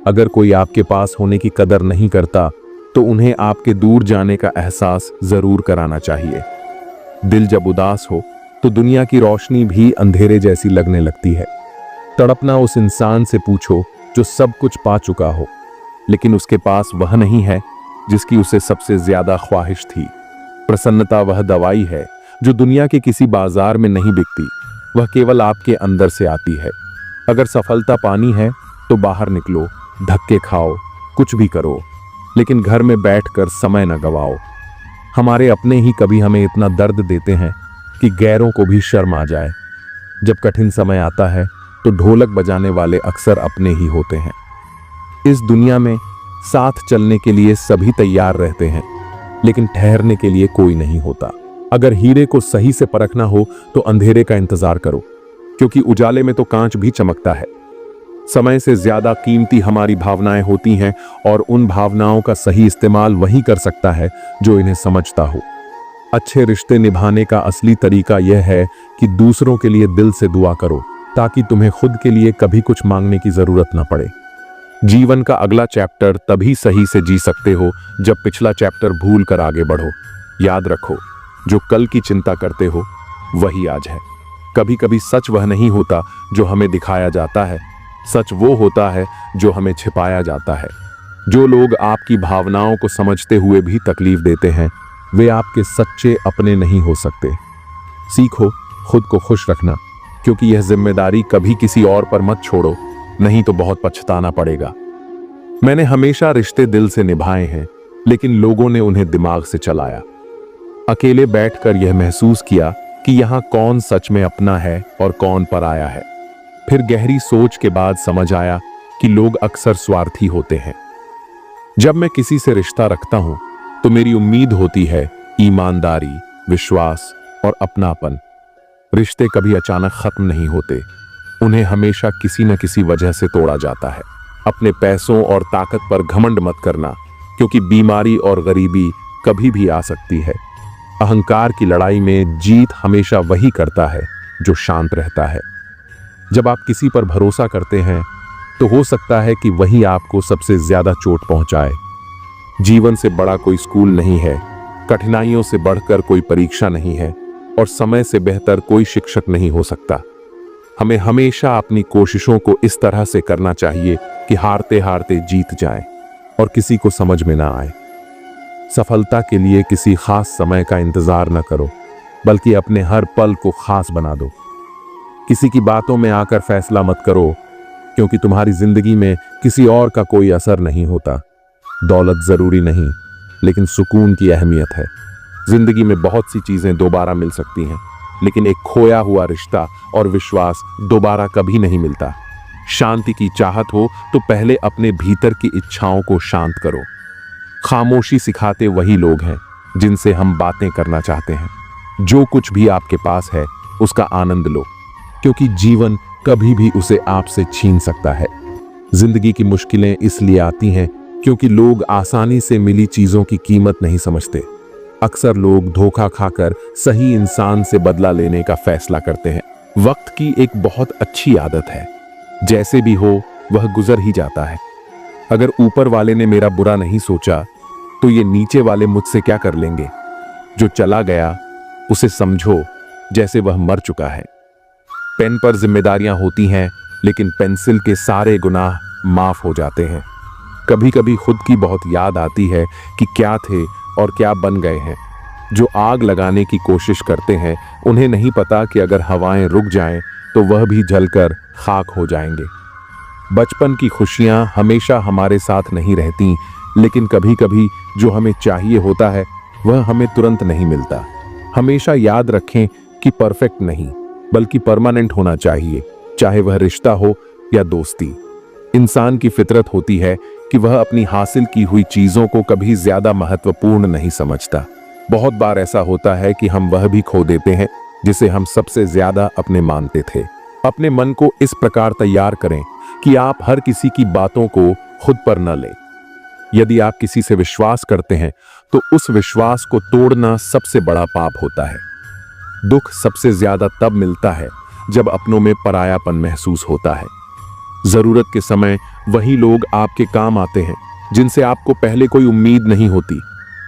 अगर कोई आपके पास होने की कदर नहीं करता तो उन्हें आपके दूर जाने का एहसास जरूर कराना चाहिए। दिल जब उदास हो तो दुनिया की रोशनी भी अंधेरे जैसी लगने लगती है। तड़पना उस इंसान से पूछो जो सब कुछ पा चुका हो, लेकिन उसके पास वह नहीं है जिसकी उसे सबसे ज्यादा ख्वाहिश थी। प्रसन्नता वह दवाई है जो दुनिया के किसी बाजार में नहीं बिकती, वह केवल आपके अंदर से आती है। अगर सफलता पानी है तो बाहर निकलो, धक्के खाओ, कुछ भी करो, लेकिन घर में बैठकर समय न गवाओ। हमारे अपने ही कभी हमें इतना दर्द देते हैं कि गैरों को भी शर्म आ जाए। जब कठिन समय आता है तो ढोलक बजाने वाले अक्सर अपने ही होते हैं। इस दुनिया में साथ चलने के लिए सभी तैयार रहते हैं, लेकिन ठहरने के लिए कोई नहीं होता। अगर हीरे को सही से परखना हो तो अंधेरे का इंतजार करो, क्योंकि उजाले में तो कांच भी चमकता है। समय से ज्यादा कीमती हमारी भावनाएं होती हैं, और उन भावनाओं का सही इस्तेमाल वही कर सकता है जो इन्हें समझता हो। अच्छे रिश्ते निभाने का असली तरीका यह है कि दूसरों के लिए दिल से दुआ करो, ताकि तुम्हें खुद के लिए कभी कुछ मांगने की जरूरत न पड़े। जीवन का अगला चैप्टर तभी सही से जी सकते हो जब पिछला चैप्टर भूल कर आगे बढ़ो। याद रखो, जो कल की चिंता करते हो वही आज है। कभी कभी सच वह नहीं होता जो हमें दिखाया जाता है, सच वो होता है जो हमें छिपाया जाता है। जो लोग आपकी भावनाओं को समझते हुए भी तकलीफ देते हैं, वे आपके सच्चे अपने नहीं हो सकते। सीखो खुद को खुश रखना, क्योंकि यह जिम्मेदारी कभी किसी और पर मत छोड़ो, नहीं तो बहुत पछताना पड़ेगा। मैंने हमेशा रिश्ते दिल से निभाए हैं, लेकिन लोगों ने उन्हें दिमाग से चलाया। अकेले बैठकर यह महसूस किया कि यहाँ कौन सच में अपना है और कौन पराया है। फिर गहरी सोच के बाद समझ आया कि लोग अक्सर स्वार्थी होते हैं। जब मैं किसी से रिश्ता रखता हूं तो मेरी उम्मीद होती है ईमानदारी, विश्वास और अपनापन। रिश्ते कभी अचानक खत्म नहीं होते, उन्हें हमेशा किसी न किसी वजह से तोड़ा जाता है। अपने पैसों और ताकत पर घमंड मत करना, क्योंकि बीमारी और गरीबी कभी भी आ सकती है। अहंकार की लड़ाई में जीत हमेशा वही करता है जो शांत रहता है। जब आप किसी पर भरोसा करते हैं तो हो सकता है कि वही आपको सबसे ज्यादा चोट पहुंचाए। जीवन से बड़ा कोई स्कूल नहीं है, कठिनाइयों से बढ़कर कोई परीक्षा नहीं है, और समय से बेहतर कोई शिक्षक नहीं हो सकता। हमें हमेशा अपनी कोशिशों को इस तरह से करना चाहिए कि हारते हारते जीत जाएं और किसी को समझ में ना आए। सफलता के लिए किसी खास समय का इंतजार न करो, बल्कि अपने हर पल को खास बना दो। किसी की बातों में आकर फैसला मत करो, क्योंकि तुम्हारी जिंदगी में किसी और का कोई असर नहीं होता। दौलत जरूरी नहीं, लेकिन सुकून की अहमियत है। जिंदगी में बहुत सी चीजें दोबारा मिल सकती हैं, लेकिन एक खोया हुआ रिश्ता और विश्वास दोबारा कभी नहीं मिलता। शांति की चाहत हो तो पहले अपने भीतर की इच्छाओं को शांत करो। खामोशी सिखाते वही लोग हैं जिनसे हम बातें करना चाहते हैं। जो कुछ भी आपके पास है उसका आनंद लो, क्योंकि जीवन कभी भी उसे आपसे छीन सकता है। जिंदगी की मुश्किलें इसलिए आती हैं क्योंकि लोग आसानी से मिली चीजों की कीमत नहीं समझते। अक्सर लोग धोखा खाकर सही इंसान से बदला लेने का फैसला करते हैं। वक्त की एक बहुत अच्छी आदत है, जैसे भी हो वह गुजर ही जाता है। अगर ऊपर वाले ने मेरा बुरा नहीं सोचा तो ये नीचे वाले मुझसे क्या कर लेंगे। जो चला गया उसे समझो जैसे वह मर चुका है। पेन पर जिम्मेदारियां होती हैं, लेकिन पेंसिल के सारे गुनाह माफ हो जाते हैं। कभी कभी खुद की बहुत याद आती है कि क्या थे और क्या बन गए हैं। जो आग लगाने की कोशिश करते हैं उन्हें नहीं पता कि अगर हवाएं रुक जाएं तो वह भी जलकर खाक हो जाएंगे। बचपन की खुशियां हमेशा हमारे साथ नहीं रहती, लेकिन कभी कभी जो हमें चाहिए होता है वह हमें तुरंत नहीं मिलता। हमेशा याद रखें कि परफेक्ट नहीं बल्कि परमानेंट होना चाहिए, चाहे वह रिश्ता हो या दोस्ती। इंसान की फितरत होती है कि वह अपनी हासिल की हुई चीजों को कभी ज्यादा महत्वपूर्ण नहीं समझता। बहुत बार ऐसा होता है कि हम वह भी खो देते हैं जिसे हम सबसे ज्यादा अपने मानते थे। अपने मन को इस प्रकार तैयार करें कि आप हर किसी की बातों को खुद पर न लें। यदि आप किसी से विश्वास करते हैं तो उस विश्वास को तोड़ना सबसे बड़ा पाप होता है। दुख सबसे ज्यादा तब मिलता है जब अपनों में परायापन महसूस होता है। जरूरत के समय वही लोग आपके काम आते हैं जिनसे आपको पहले कोई उम्मीद नहीं होती।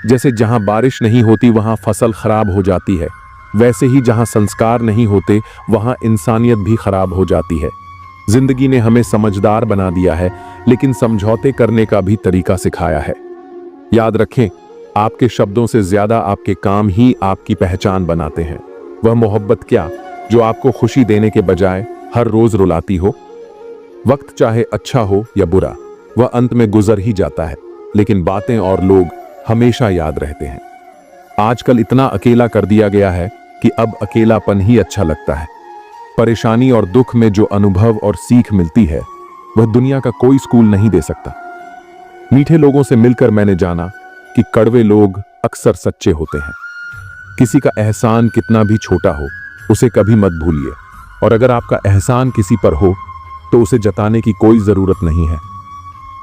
जैसे जहां बारिश नहीं होती वहां फसल खराब हो जाती है, वैसे ही जहां संस्कार नहीं होते वहां इंसानियत भी खराब हो जाती है। जिंदगी ने हमें समझदार बना दिया है, लेकिन समझौते करने का भी तरीका सिखाया है। याद रखें, आपके शब्दों से ज्यादा आपके काम ही आपकी पहचान बनाते हैं। वह मोहब्बत क्या जो आपको खुशी देने के बजाय हर रोज रुलाती हो। वक्त चाहे अच्छा हो या बुरा, वह अंत में गुजर ही जाता है, लेकिन बातें और लोग हमेशा याद रहते हैं। आजकल इतना अकेला कर दिया गया है कि अब अकेलापन ही अच्छा लगता है। परेशानी और दुख में जो अनुभव और सीख मिलती है वह दुनिया का कोई स्कूल नहीं दे सकता। मीठे लोगों से मिलकर मैंने जाना कि कड़वे लोग अक्सर सच्चे होते हैं। किसी का एहसान कितना भी छोटा हो उसे कभी मत भूलिए, और अगर आपका एहसान किसी पर हो तो उसे जताने की कोई जरूरत नहीं है।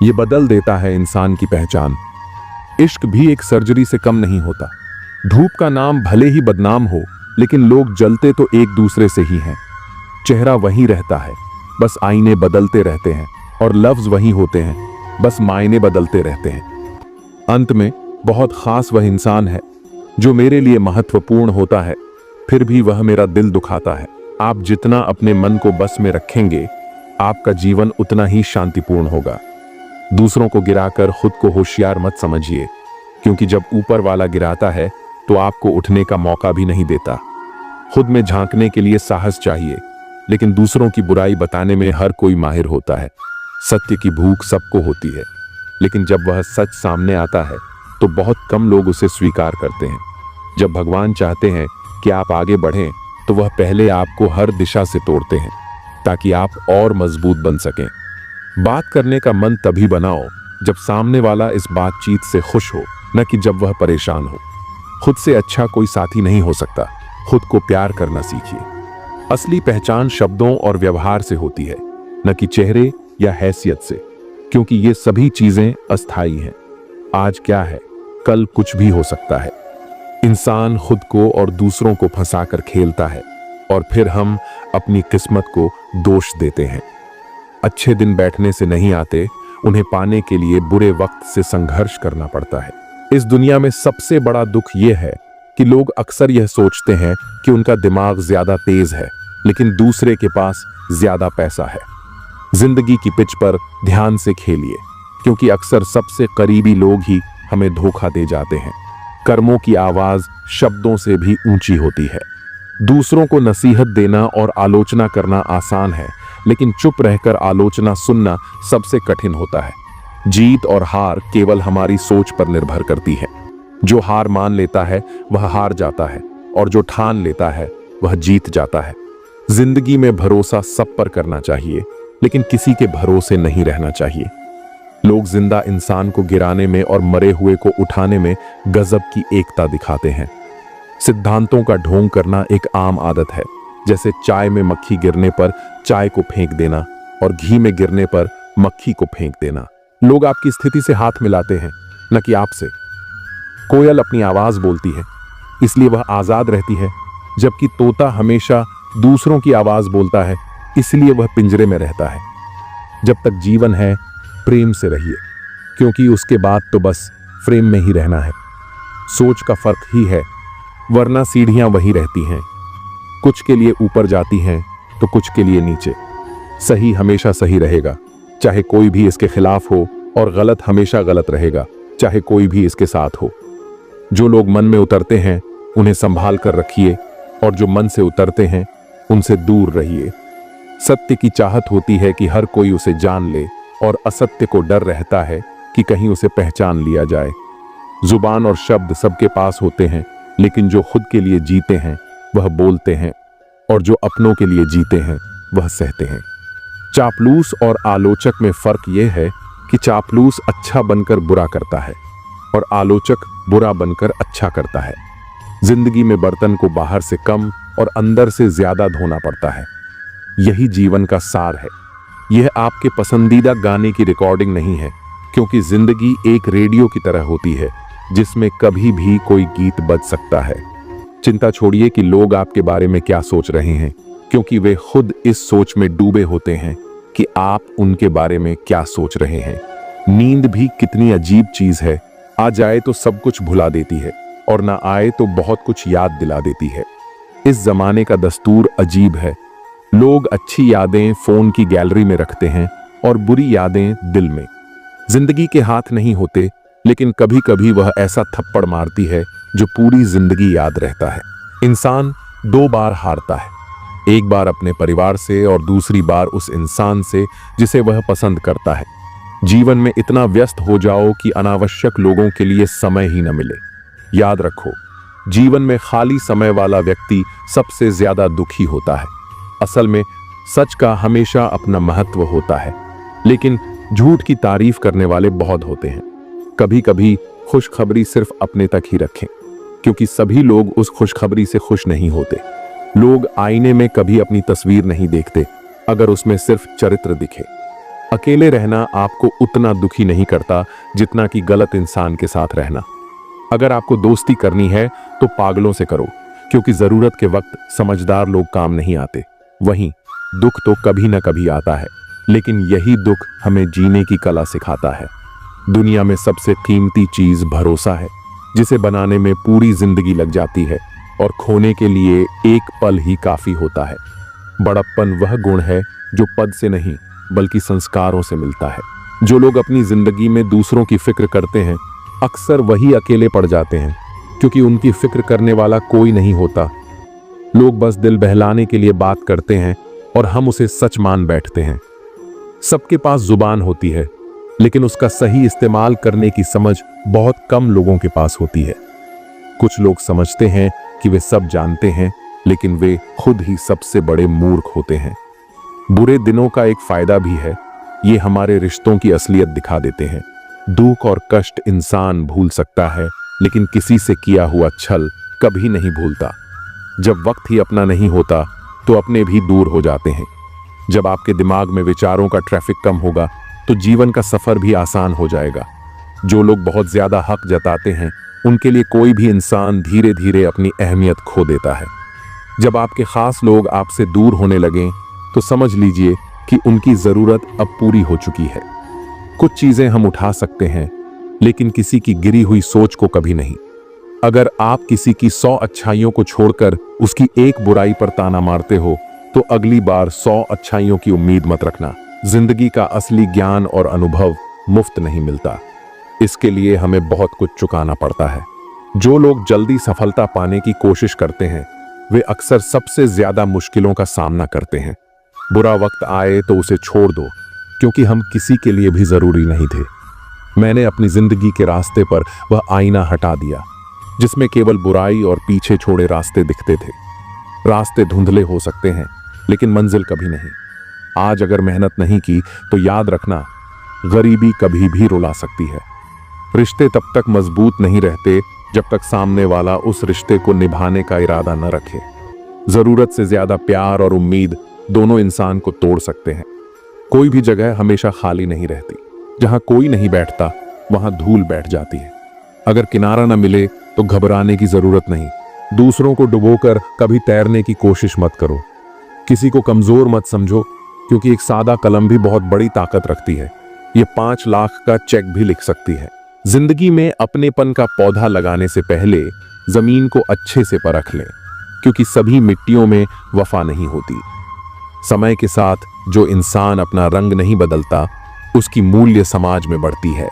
यह बदल देता है इंसान की पहचान। इश्क भी एक सर्जरी से कम नहीं होता। धूप का नाम भले ही बदनाम हो, लेकिन लोग जलते तो एक दूसरे से ही हैं। चेहरा वही रहता है, बस आईने बदलते रहते हैं, और लफ्ज वही होते हैं, बस मायने बदलते रहते हैं। अंत में बहुत खास वह इंसान है जो मेरे लिए महत्वपूर्ण होता है, फिर भी वह मेरा दिल दुखाता है। आप जितना अपने मन को बस में रखेंगे, आपका जीवन उतना ही शांतिपूर्ण होगा। दूसरों को गिराकर खुद को होशियार मत समझिए, क्योंकि जब ऊपर वाला गिराता है तो आपको उठने का मौका भी नहीं देता। खुद में झांकने के लिए साहस चाहिए, लेकिन दूसरों की बुराई बताने में हर कोई माहिर होता है। सत्य की भूख सबको होती है, लेकिन जब वह सच सामने आता है तो बहुत कम लोग उसे स्वीकार करते हैं। जब भगवान चाहते हैं कि आप आगे बढ़ें तो वह पहले आपको हर दिशा से तोड़ते हैं, ताकि आप और मजबूत बन सकें। बात करने का मन तभी बनाओ जब सामने वाला इस बातचीत से खुश हो, न कि जब वह परेशान हो। खुद से अच्छा कोई साथी नहीं हो सकता। खुद को प्यार करना सीखिए। असली पहचान शब्दों और व्यवहार से होती है, न कि चेहरे या हैसियत से, क्योंकि ये सभी चीजें अस्थायी हैं। आज क्या है, कल कुछ भी हो सकता है। इंसान खुद को और दूसरों को फंसाकर खेलता है, और फिर हम अपनी किस्मत को दोष देते हैं। अच्छे दिन बैठने से नहीं आते, उन्हें पाने के लिए बुरे वक्त से संघर्ष करना पड़ता है। इस दुनिया में सबसे बड़ा दुख यह है कि लोग अक्सर यह सोचते हैं कि उनका दिमाग ज्यादा तेज है, लेकिन दूसरे के पास ज्यादा पैसा है। जिंदगी की पिच पर ध्यान से खेलिए, क्योंकि अक्सर सबसे करीबी लोग ही हमें धोखा दे जाते हैं। कर्मों की आवाज शब्दों से भी ऊंची होती है। दूसरों को नसीहत देना और आलोचना करना आसान है, लेकिन चुप रहकर आलोचना सुनना सबसे कठिन होता है। जीत और हार केवल हमारी सोच पर निर्भर करती है। जो हार मान लेता है वह हार जाता है, और जो ठान लेता है वह जीत जाता है। जिंदगी में भरोसा सब पर करना चाहिए, लेकिन किसी के भरोसे नहीं रहना चाहिए। लोग जिंदा इंसान को गिराने में और मरे हुए को उठाने में गजब की एकता दिखाते हैं। सिद्धांतों का ढोंग करना एक आम आदत है, जैसे चाय में मक्खी गिरने पर चाय को फेंक देना और घी में गिरने पर मक्खी को फेंक देना। लोग आपकी स्थिति से हाथ मिलाते हैं, न कि आपसे। कोयल अपनी आवाज बोलती है, इसलिए वह आजाद रहती है, जबकि तोता हमेशा दूसरों की आवाज बोलता है, इसलिए वह पिंजरे में रहता है। जब तक जीवन है, प्रेम से रहिए, क्योंकि उसके बाद तो बस फ्रेम में ही रहना है। सोच का फर्क ही है, वरना सीढ़ियां वही रहती हैं। कुछ के लिए ऊपर जाती हैं तो कुछ के लिए नीचे। सही हमेशा सही रहेगा, चाहे कोई भी इसके खिलाफ हो, और गलत हमेशा गलत रहेगा, चाहे कोई भी इसके साथ हो। जो लोग मन में उतरते हैं उन्हें संभाल कर रखिए, और जो मन से उतरते हैं उनसे दूर रहिए। सत्य की चाहत होती है कि हर कोई उसे जान ले, और असत्य को डर रहता है कि कहीं उसे पहचान लिया जाए। जुबान और शब्द सबके पास होते हैं, लेकिन जो खुद के लिए जीते हैं वह बोलते हैं, और जो अपनों के लिए जीते हैं वह सहते हैं। चापलूस और आलोचक में फर्क यह है कि चापलूस अच्छा बनकर बुरा करता है, और आलोचक बुरा बनकर अच्छा करता है। जिंदगी में बर्तन को बाहर से कम और अंदर से ज्यादा धोना पड़ता है। यही जीवन का सार है। यह आपके पसंदीदा गाने की रिकॉर्डिंग नहीं है, क्योंकि जिंदगी एक रेडियो की तरह होती है, जिसमें कभी भी कोई गीत बज सकता है। चिंता छोड़िए कि लोग आपके बारे में क्या सोच रहे हैं, क्योंकि वे खुद इस सोच में डूबे होते हैं कि आप उनके बारे में क्या सोच रहे हैं। नींद भी कितनी अजीब चीज है, आ जाए तो सब कुछ भुला देती है, और ना आए तो बहुत कुछ याद दिला देती है। इस जमाने का दस्तूर अजीब है। लोग अच्छी यादें फोन की गैलरी में रखते हैं और बुरी यादें दिल में। जिंदगी के हाथ नहीं होते, लेकिन कभी कभी वह ऐसा थप्पड़ मारती है जो पूरी जिंदगी याद रहता है। इंसान 2 बार हारता है, एक बार अपने परिवार से और दूसरी बार उस इंसान से जिसे वह पसंद करता है। जीवन में इतना व्यस्त हो जाओ कि अनावश्यक लोगों के लिए समय ही न मिले। याद रखो, जीवन में खाली समय वाला व्यक्ति सबसे ज्यादा दुखी होता है। असल में सच का हमेशा अपना महत्व होता है, लेकिन झूठ की तारीफ करने वाले बहुत होते हैं। कभी कभी खुशखबरी सिर्फ अपने तक ही रखें, क्योंकि सभी लोग उस खुशखबरी से खुश नहीं होते। लोग आईने में कभी अपनी तस्वीर नहीं देखते अगर उसमें सिर्फ चरित्र दिखे। अकेले रहना आपको उतना दुखी नहीं करता जितना कि गलत इंसान के साथ रहना। अगर आपको दोस्ती करनी है तो पागलों से करो, क्योंकि जरूरत के वक्त समझदार लोग काम नहीं आते। वहीं दुख तो कभी ना कभी आता है, लेकिन यही दुख हमें जीने की कला सिखाता है। दुनिया में सबसे कीमती चीज भरोसा है, जिसे बनाने में पूरी जिंदगी लग जाती है और खोने के लिए एक पल ही काफी होता है। बड़प्पन वह गुण है जो पद से नहीं बल्कि संस्कारों से मिलता है। जो लोग अपनी जिंदगी में दूसरों की फिक्र करते हैं अक्सर वही अकेले पड़ जाते हैं, क्योंकि उनकी फिक्र करने वाला कोई नहीं होता। लोग बस दिल बहलाने के लिए बात करते हैं और हम उसे सच मान बैठते हैं। सबके पास जुबान होती है, लेकिन उसका सही इस्तेमाल करने की समझ बहुत कम लोगों के पास होती है। कुछ लोग समझते हैं कि वे सब जानते हैं, लेकिन वे खुद ही सबसे बड़े मूर्ख होते हैं। बुरे दिनों का एक फायदा भी है, ये हमारे रिश्तों की असलियत दिखा देते हैं। दुख और कष्ट इंसान भूल सकता है, लेकिन किसी से किया हुआ छल कभी नहीं भूलता। जब वक्त ही अपना नहीं होता तो अपने भी दूर हो जाते हैं। जब आपके दिमाग में विचारों का ट्रैफिक कम होगा तो जीवन का सफर भी आसान हो जाएगा। जो लोग बहुत ज्यादा हक जताते हैं उनके लिए कोई भी इंसान धीरे धीरे अपनी अहमियत खो देता है। जब आपके खास लोग आपसे दूर होने लगें तो समझ लीजिए कि उनकी जरूरत अब पूरी हो चुकी है। कुछ चीजें हम उठा सकते हैं, लेकिन किसी की गिरी हुई सोच को कभी नहीं। अगर आप किसी की 100 अच्छाइयों को छोड़कर उसकी एक बुराई पर ताना मारते हो तो अगली बार 100 अच्छाइयों की उम्मीद मत रखना। जिंदगी का असली ज्ञान और अनुभव मुफ्त नहीं मिलता, इसके लिए हमें बहुत कुछ चुकाना पड़ता है। जो लोग जल्दी सफलता पाने की कोशिश करते हैं वे अक्सर सबसे ज्यादा मुश्किलों का सामना करते हैं। बुरा वक्त आए तो उसे छोड़ दो, क्योंकि हम किसी के लिए भी जरूरी नहीं थे। मैंने अपनी जिंदगी के रास्ते पर वह आईना हटा दिया जिसमें केवल बुराई और पीछे छोड़े रास्ते दिखते थे। रास्ते धुंधले हो सकते हैं, लेकिन मंजिल कभी नहीं। आज अगर मेहनत नहीं की तो याद रखना, गरीबी कभी भी रुला सकती है। रिश्ते तब तक मजबूत नहीं रहते जब तक सामने वाला उस रिश्ते को निभाने का इरादा न रखे। जरूरत से ज्यादा प्यार और उम्मीद दोनों इंसान को तोड़ सकते हैं। कोई भी जगह हमेशा खाली नहीं रहती। जहां कोई नहीं बैठता वहां धूल बैठ जाती है। अगर किनारा न मिले तो घबराने की जरूरत नहीं। दूसरों को डुबोकर कभी तैरने की कोशिश मत करो। किसी को कमजोर मत समझो, क्योंकि एक सादा कलम भी बहुत बड़ी ताकत रखती है। ये 5 लाख का चेक भी लिख सकती है। जिंदगी में अपनेपन का पौधा लगाने से पहले जमीन को अच्छे से परख लें, क्योंकि सभी मिट्टियों में वफा नहीं होती। समय के साथ जो इंसान अपना रंग नहीं बदलता, उसकी मूल्य समाज में बढ़ती है।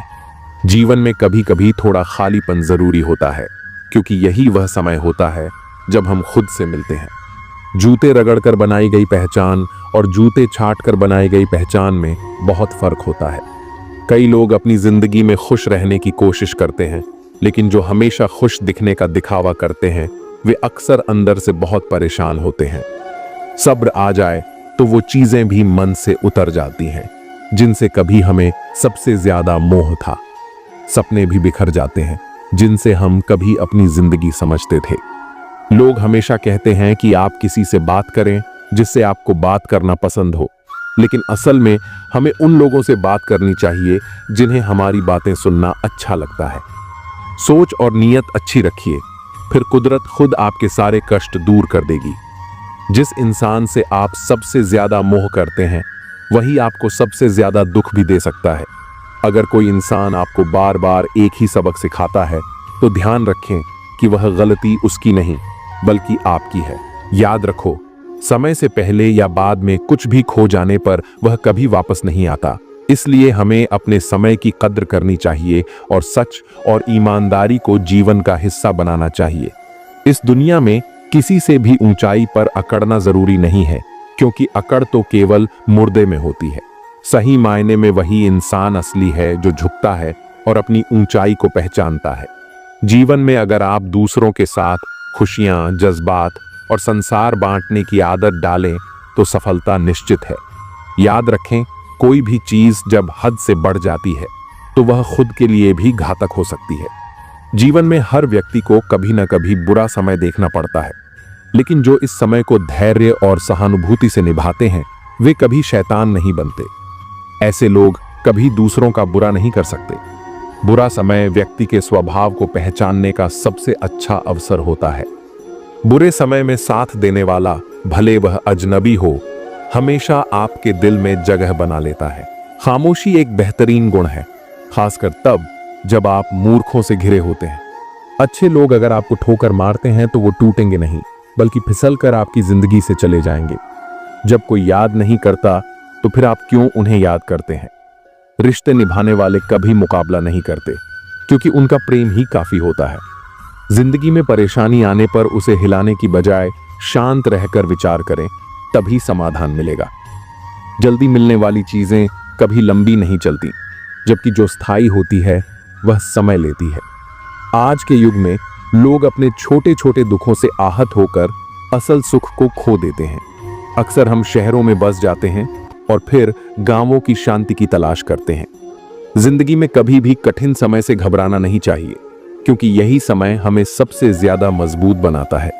जीवन में कभी कभी थोड़ा खालीपन जरूरी होता है, क्योंकि यही वह समय होता है जब हम खुद से मिलते हैं। जूते रगड़कर बनाई गई पहचान और जूते छांटकर बनाई गई पहचान में बहुत फर्क होता है। कई लोग अपनी जिंदगी में खुश रहने की कोशिश करते हैं, लेकिन जो हमेशा खुश दिखने का दिखावा करते हैं वे अक्सर अंदर से बहुत परेशान होते हैं। सब्र आ जाए तो वो चीजें भी मन से उतर जाती हैं जिनसे कभी हमें सबसे ज्यादा मोह था। सपने भी बिखर जाते हैं जिनसे हम कभी अपनी जिंदगी समझते थे। लोग हमेशा कहते हैं कि आप किसी से बात करें जिससे आपको बात करना पसंद हो, लेकिन असल में हमें उन लोगों से बात करनी चाहिए जिन्हें हमारी बातें सुनना अच्छा लगता है। सोच और नीयत अच्छी रखिए, फिर कुदरत खुद आपके सारे कष्ट दूर कर देगी। जिस इंसान से आप सबसे ज्यादा मोह करते हैं वही आपको सबसे ज्यादा दुख भी दे सकता है। अगर कोई इंसान आपको बार बार एक ही सबक सिखाता है तो ध्यान रखें कि वह गलती उसकी नहीं बल्कि आपकी है। याद रखो, समय से पहले या बाद में कुछ भी खो जाने पर वह कभी वापस नहीं आता। इसलिए हमें अपने समय की कद्र करनी चाहिए और सच और ईमानदारी को जीवन का हिस्सा बनाना चाहिए। इस दुनिया में किसी से भी ऊंचाई पर अकड़ना जरूरी नहीं है, क्योंकि अकड़ तो केवल मुर्दे में होती है। सही मायने में वही इंसान असली है जो झुकता है और अपनी ऊंचाई को पहचानता है। जीवन में अगर आप दूसरों के साथ खुशियां, जज्बात और संसार बांटने की आदत डालें तो सफलता निश्चित है। याद रखें, कोई भी चीज जब हद से बढ़ जाती है तो वह खुद के लिए भी घातक हो सकती है। जीवन में हर व्यक्ति को कभी न कभी बुरा समय देखना पड़ता है, लेकिन जो इस समय को धैर्य और सहानुभूति से निभाते हैं वे कभी शैतान नहीं बनते। ऐसे लोग कभी दूसरों का बुरा नहीं कर सकते। बुरा समय व्यक्ति के स्वभाव को पहचानने का सबसे अच्छा अवसर होता है। बुरे समय में साथ देने वाला, भले वह अजनबी हो, हमेशा आपके दिल में जगह बना लेता है। खामोशी एक बेहतरीन गुण है, खासकर तब जब आप मूर्खों से घिरे होते हैं। अच्छे लोग अगर आपको ठोकर मारते हैं तो वो टूटेंगे नहीं, बल्कि फिसल कर आपकी जिंदगी से चले जाएंगे। जब कोई याद नहीं करता तो फिर आप क्यों उन्हें याद करते हैं? रिश्ते निभाने वाले कभी मुकाबला नहीं करते, क्योंकि उनका प्रेम ही काफी होता है। जिंदगी में परेशानी आने पर उसे हिलाने की बजाय शांत रहकर विचार करें, तभी समाधान मिलेगा। जल्दी मिलने वाली चीजें कभी लंबी नहीं चलती, जबकि जो स्थायी होती है वह समय लेती है। आज के युग में लोग अपने छोटे छोटे दुखों से आहत होकर असल सुख को खो देते हैं। अक्सर हम शहरों में बस जाते हैं और फिर गांवों की शांति की तलाश करते हैं। जिंदगी में कभी भी कठिन समय से घबराना नहीं चाहिए, क्योंकि यही समय हमें सबसे ज्यादा मजबूत बनाता है।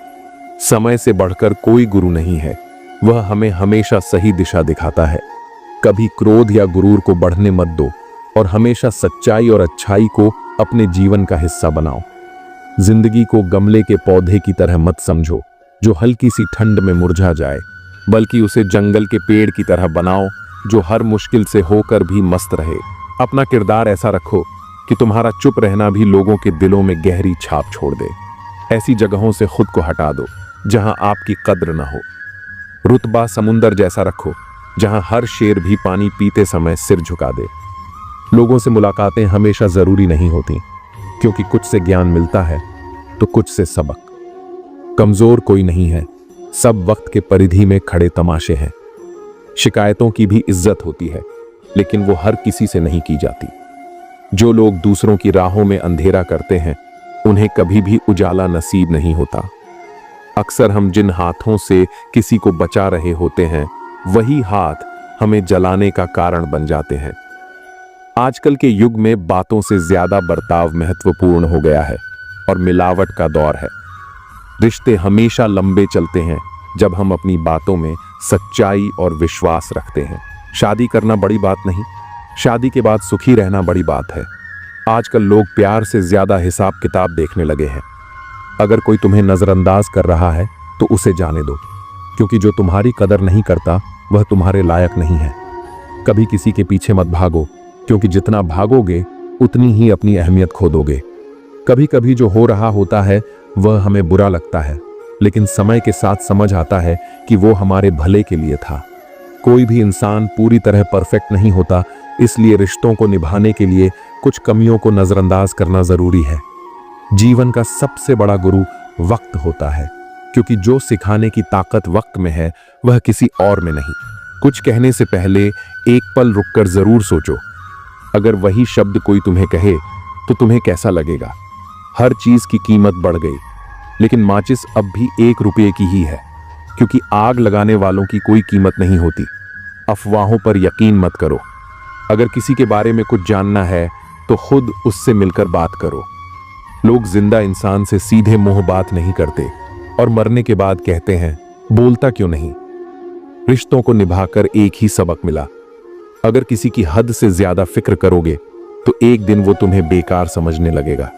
समय से बढ़कर कोई गुरु नहीं है, वह हमें हमेशा सही दिशा दिखाता है। कभी क्रोध या गुरूर को बढ़ने मत दो और हमेशा सच्चाई और अच्छाई को अपने जीवन का हिस्सा बनाओ। जिंदगी को गमले के पौधे की तरह मत समझो जो हल्की सी ठंड में मुरझा जाए, बल्कि उसे जंगल के पेड़ की तरह बनाओ जो हर मुश्किल से होकर भी मस्त रहे। अपना किरदार ऐसा रखो कि तुम्हारा चुप रहना भी लोगों के दिलों में गहरी छाप छोड़ दे। ऐसी जगहों से खुद को हटा दो जहां आपकी कद्र न हो। रुतबा समुंदर जैसा रखो जहां हर शेर भी पानी पीते समय सिर झुका दे। लोगों से मुलाकातें हमेशा जरूरी नहीं होती, क्योंकि कुछ से ज्ञान मिलता है तो कुछ से सबक। कमजोर कोई नहीं है, सब वक्त के परिधि में खड़े तमाशे हैं। शिकायतों की भी इज्जत होती है, लेकिन वो हर किसी से नहीं की जाती। जो लोग दूसरों की राहों में अंधेरा करते हैं उन्हें कभी भी उजाला नसीब नहीं होता। अक्सर हम जिन हाथों से किसी को बचा रहे होते हैं वही हाथ हमें जलाने का कारण बन जाते हैं। आजकल के युग में बातों से ज्यादा बर्ताव महत्वपूर्ण हो गया है और मिलावट का दौर है। रिश्ते हमेशा लंबे चलते हैं जब हम अपनी बातों में सच्चाई और विश्वास रखते हैं। शादी करना बड़ी बात नहीं, शादी के बाद सुखी रहना बड़ी बात है। आजकल लोग प्यार से ज्यादा हिसाब किताब देखने लगे हैं। अगर कोई तुम्हें नजरअंदाज कर रहा है तो उसे जाने दो, क्योंकि जो तुम्हारी कदर नहीं करता वह तुम्हारे लायक नहीं है। कभी किसी के पीछे मत भागो, क्योंकि जितना भागोगे उतनी ही अपनी अहमियत खो दोगे। कभी कभी जो हो रहा होता है वह हमें बुरा लगता है, लेकिन समय के साथ समझ आता है कि वो हमारे भले के लिए था। कोई भी इंसान पूरी तरह परफेक्ट नहीं होता, इसलिए रिश्तों को निभाने के लिए कुछ कमियों को नजरअंदाज करना जरूरी है। जीवन का सबसे बड़ा गुरु वक्त होता है, क्योंकि जो सिखाने की ताकत वक्त में है वह किसी और में नहीं। कुछ कहने से पहले एक पल रुककर जरूर सोचो। अगर वही शब्द कोई तुम्हें कहे तो तुम्हें कैसा लगेगा? हर चीज की कीमत बढ़ गई, लेकिन माचिस अब भी 1 रुपये की ही है, क्योंकि आग लगाने वालों की कोई कीमत नहीं होती। अफवाहों पर यकीन मत करो। अगर किसी के बारे में कुछ जानना है तो खुद उससे मिलकर बात करो। लोग जिंदा इंसान से सीधे मुंह बात नहीं करते और मरने के बाद कहते हैं बोलता क्यों नहीं। रिश्तों को निभाकर एक ही सबक मिला, अगर किसी की हद से ज्यादा फिक्र करोगे तो एक दिन वो तुम्हें बेकार समझने लगेगा।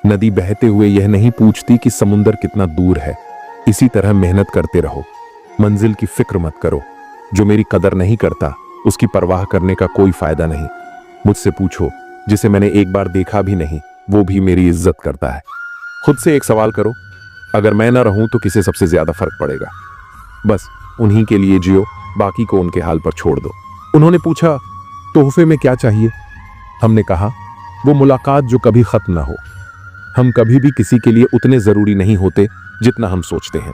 नदी बहते हुए यह नहीं पूछती कि समुंदर कितना दूर है। इसी तरह मेहनत करते रहो, मंजिल की फिक्र मत करो। जो मेरी कदर नहीं करता उसकी परवाह करने का कोई फायदा नहीं। मुझसे पूछो, जिसे मैंने एक बार देखा भी नहीं वो भी मेरी इज्जत करता है। खुद से एक सवाल करो, अगर मैं ना रहूं तो किसे सबसे ज्यादा फर्क पड़ेगा? बस उन्हीं के लिए जियो, बाकी को उनके हाल पर छोड़ दो। उन्होंने पूछा, तोहफे में क्या चाहिए? हमने कहा, वो मुलाकात जो कभी खत्म ना हो। हम कभी भी किसी के लिए उतने जरूरी नहीं होते जितना हम सोचते हैं।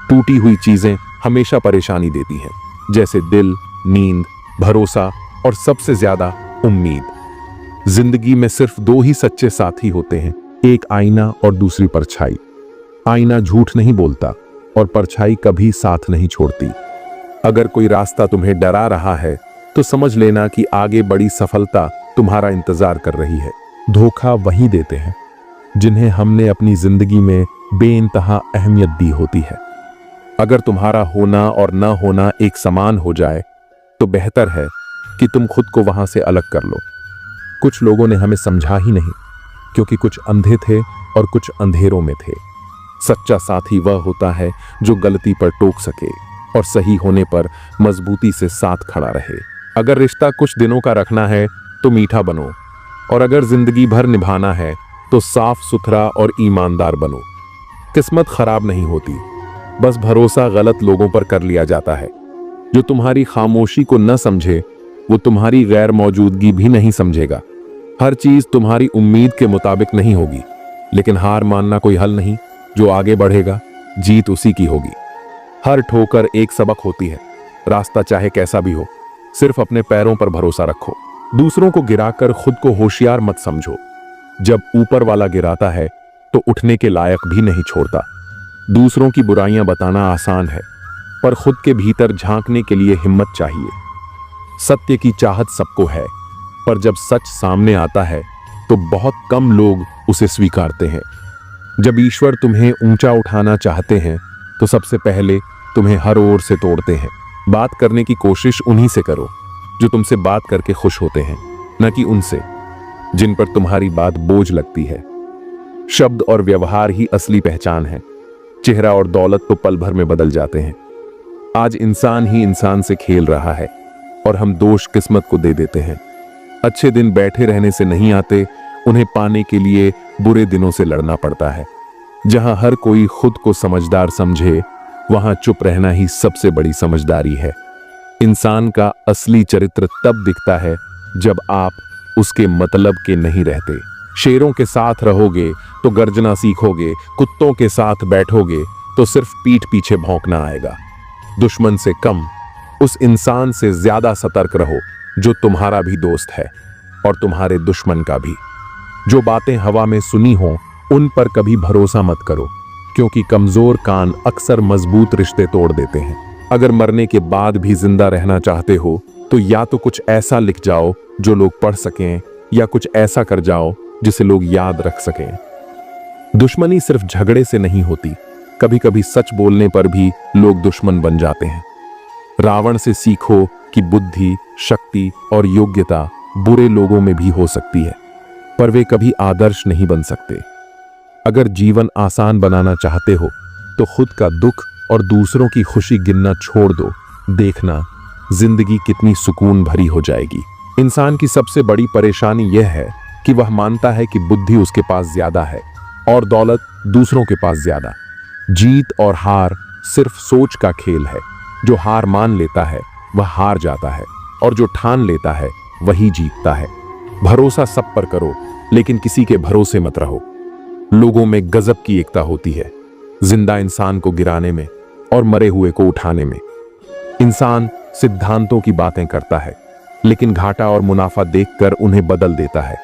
टूटी हुई चीजें हमेशा परेशानी देती हैं, जैसे दिल, नींद, भरोसा और सबसे ज्यादा उम्मीद। जिंदगी में सिर्फ 2 ही सच्चे साथी होते हैं, एक आईना और दूसरी परछाई। आईना झूठ नहीं बोलता और परछाई कभी साथ नहीं छोड़ती। अगर कोई रास्ता तुम्हें डरा रहा है तो समझ लेना कि आगे बड़ी सफलता तुम्हारा इंतजार कर रही है। धोखा वही देते हैं जिन्हें हमने अपनी जिंदगी में बेइंतहा अहमियत दी होती है। अगर तुम्हारा होना और न होना एक समान हो जाए तो बेहतर है कि तुम खुद को वहां से अलग कर लो। कुछ लोगों ने हमें समझा ही नहीं, क्योंकि कुछ अंधे थे और कुछ अंधेरों में थे। सच्चा साथी वह होता है जो गलती पर टोक सके और सही होने पर मजबूती से साथ खड़ा रहे। अगर रिश्ता कुछ दिनों का रखना है तो मीठा बनो, और अगर जिंदगी भर निभाना है तो साफ सुथरा और ईमानदार बनो। किस्मत खराब नहीं होती, बस भरोसा गलत लोगों पर कर लिया जाता है। जो तुम्हारी खामोशी को न समझे वो तुम्हारी गैर मौजूदगी भी नहीं समझेगा। हर चीज तुम्हारी उम्मीद के मुताबिक नहीं होगी, लेकिन हार मानना कोई हल नहीं। जो आगे बढ़ेगा जीत उसी की होगी। हर ठोकर एक सबक होती है। रास्ता चाहे कैसा भी हो, सिर्फ अपने पैरों पर भरोसा रखो। दूसरों को गिराकर खुद को होशियार मत समझो। जब ऊपर वाला गिराता है तो उठने के लायक भी नहीं छोड़ता। दूसरों की बुराइयां बताना आसान है, पर खुद के भीतर झांकने के लिए हिम्मत चाहिए। सत्य की चाहत सबको है, पर जब सच सामने आता है तो बहुत कम लोग उसे स्वीकारते हैं। जब ईश्वर तुम्हें ऊंचा उठाना चाहते हैं तो सबसे पहले तुम्हें हर ओर से तोड़ते हैं। बात करने की कोशिश उन्हीं से करो जो तुमसे बात करके खुश होते हैं, न कि उनसे जिन पर तुम्हारी बात बोझ लगती है। शब्द और व्यवहार ही असली पहचान है। चेहरा और दौलत तो पल भर में बदल जाते हैं। आज इंसान ही इंसान से खेल रहा है और हम दोष किस्मत को दे देते हैं। अच्छे दिन बैठे रहने से नहीं आते, उन्हें पाने के लिए बुरे दिनों से लड़ना पड़ता है। जहां हर कोई खुद को समझदार समझे, वहां चुप रहना ही सबसे बड़ी समझदारी है। इंसान का असली चरित्र तब दिखता है जब आप उसके मतलब के नहीं रहते। शेरों के साथ रहोगे तो गर्जना सीखोगे, कुत्तों के साथ बैठोगे तो सिर्फ पीठ पीछे भौंकना आएगा। दुश्मन से कम, उस इंसान से ज्यादा सतर्क रहो जो तुम्हारा भी दोस्त है और तुम्हारे दुश्मन का भी। जो बातें हवा में सुनी हो उन पर कभी भरोसा मत करो, क्योंकि कमजोर कान अक्सर मजबूत रिश्ते तोड़ देते हैं। अगर मरने के बाद भी जिंदा रहना चाहते हो तो या तो कुछ ऐसा लिख जाओ जो लोग पढ़ सकें, या कुछ ऐसा कर जाओ जिसे लोग याद रख सकें। दुश्मनी सिर्फ झगड़े से नहीं होती, कभी कभी सच बोलने पर भी लोग दुश्मन बन जाते हैं। रावण से सीखो कि बुद्धि, शक्ति और योग्यता बुरे लोगों में भी हो सकती है, पर वे कभी आदर्श नहीं बन सकते। अगर जीवन आसान बनाना चाहते हो तो खुद का दुख और दूसरों की खुशी गिनना छोड़ दो। देखना जिंदगी कितनी सुकून भरी हो जाएगी। इंसान की सबसे बड़ी परेशानी यह है कि वह मानता है कि बुद्धि उसके पास ज्यादा है और दौलत दूसरों के पास ज्यादा। जीत और हार सिर्फ सोच का खेल है। जो हार मान लेता है वह हार जाता है, और जो ठान लेता है वही जीतता है। भरोसा सब पर करो, लेकिन किसी के भरोसे मत रहो। लोगों में गजब की एकता होती है, जिंदा इंसान को गिराने में और मरे हुए को उठाने में। इंसान सिद्धांतों की बातें करता है, लेकिन घाटा और मुनाफा देखकर उन्हें बदल देता है।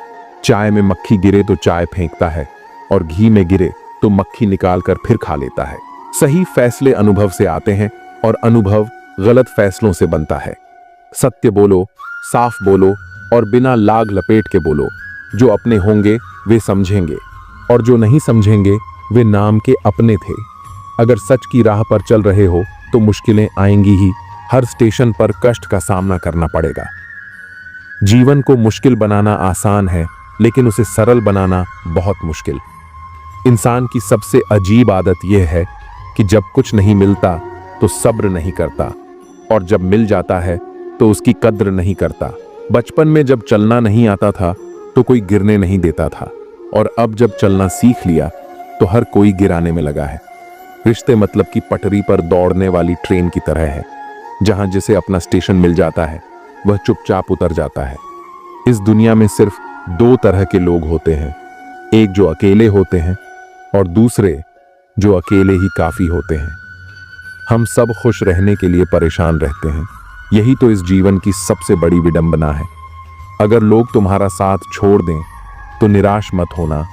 चाय में मक्खी गिरे तो चाय फेंकता है, और घी में गिरे तो मक्खी निकालकर फिर खा लेता है। सही फैसले अनुभव से आते हैं, और अनुभव गलत फैसलों से बनता है। सत्य बोलो, साफ बोलो, और बिना लाग लपेट के बोलो। जो अपने होंगे वे समझेंगे, और जो नहीं समझेंगे वे नाम के अपने थे। अगर सच की राह पर चल रहे हो तो मुश्किलें आएंगी ही। हर स्टेशन पर कष्ट का सामना करना पड़ेगा। जीवन को मुश्किल बनाना आसान है, लेकिन उसे सरल बनाना बहुत मुश्किल। इंसान की सबसे अजीब आदत यह है कि जब कुछ नहीं मिलता तो सब्र नहीं करता, और जब मिल जाता है तो उसकी कद्र नहीं करता। बचपन में जब चलना नहीं आता था तो कोई गिरने नहीं देता था, और अब जब चलना सीख लिया तो हर कोई गिराने में लगा है। रिश्ते मतलब की पटरी पर दौड़ने वाली ट्रेन की तरह है, जहां जिसे अपना स्टेशन मिल जाता है वह चुपचाप उतर जाता है। इस दुनिया में सिर्फ दो तरह के लोग होते हैं, एक जो अकेले होते हैं और दूसरे जो अकेले ही काफी होते हैं। हम सब खुश रहने के लिए परेशान रहते हैं, यही तो इस जीवन की सबसे बड़ी विडंबना है। अगर लोग तुम्हारा साथ छोड़ दें तो निराश मत होना,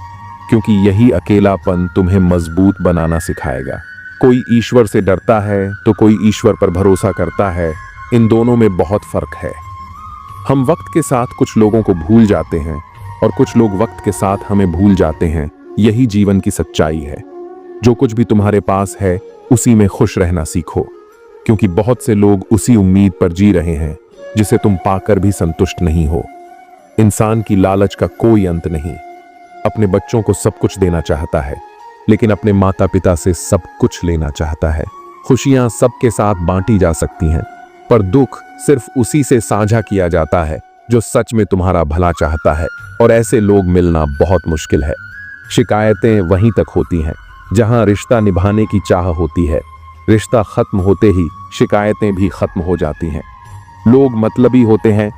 क्योंकि यही अकेलापन तुम्हें मजबूत बनाना सिखाएगा। कोई ईश्वर से डरता है तो कोई ईश्वर पर भरोसा करता है। इन दोनों में बहुत फर्क है। हम वक्त के साथ कुछ लोगों को भूल जाते हैं, और कुछ लोग वक्त के साथ हमें भूल जाते हैं। यही जीवन की सच्चाई है। जो कुछ भी तुम्हारे पास है उसी में खुश रहना सीखो, क्योंकि बहुत से लोग उसी उम्मीद पर जी रहे हैं जिसे तुम पाकर भी संतुष्ट नहीं हो। इंसान की लालच का कोई अंत नहीं। अपने बच्चों को सब कुछ देना चाहता है, लेकिन अपने माता पिता से सब कुछ लेना चाहता है। खुशियां सबके साथ बांटी जा सकती हैं, पर दुख सिर्फ उसी से साझा किया जाता है जो सच में तुम्हारा भला चाहता है, और ऐसे लोग मिलना बहुत मुश्किल है। शिकायतें वहीं तक होती हैं जहां रिश्ता निभाने की चाह होती है। रिश्ता खत्म होते ही शिकायतें भी खत्म हो जाती हैं। लोग मतलबी होते हैं,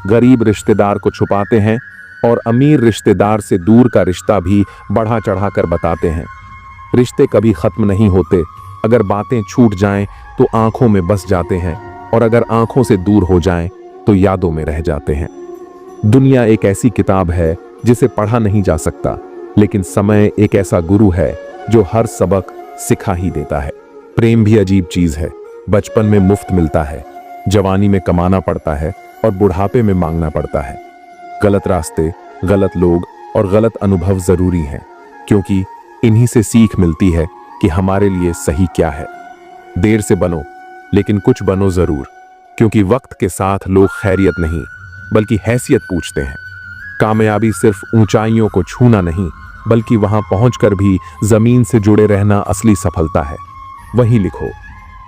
गरीब रिश्तेदार को छुपाते हैं, और अमीर रिश्तेदार से दूर का रिश्ता भी बढ़ा चढ़ा कर बताते हैं। रिश्ते कभी खत्म नहीं होते। अगर बातें छूट जाएं तो आंखों में बस जाते हैं, और अगर आंखों से दूर हो जाएं तो यादों में रह जाते हैं। दुनिया एक ऐसी किताब है जिसे पढ़ा नहीं जा सकता, लेकिन समय एक ऐसा गुरु है जो हर सबक सिखा ही देता है। प्रेम भी अजीब चीज है। बचपन में मुफ्त मिलता है, जवानी में कमाना पड़ता है, और बुढ़ापे में मांगना पड़ता है। गलत रास्ते, गलत लोग और गलत अनुभव जरूरी हैं, क्योंकि इन्हीं से सीख मिलती है कि हमारे लिए सही क्या है। देर से बनो, लेकिन कुछ बनो जरूर, क्योंकि वक्त के साथ लोग खैरियत नहीं बल्कि हैसियत पूछते हैं। कामयाबी सिर्फ ऊंचाइयों को छूना नहीं, बल्कि वहां पहुंचकर भी जमीन से जुड़े रहना असली सफलता है। वही लिखो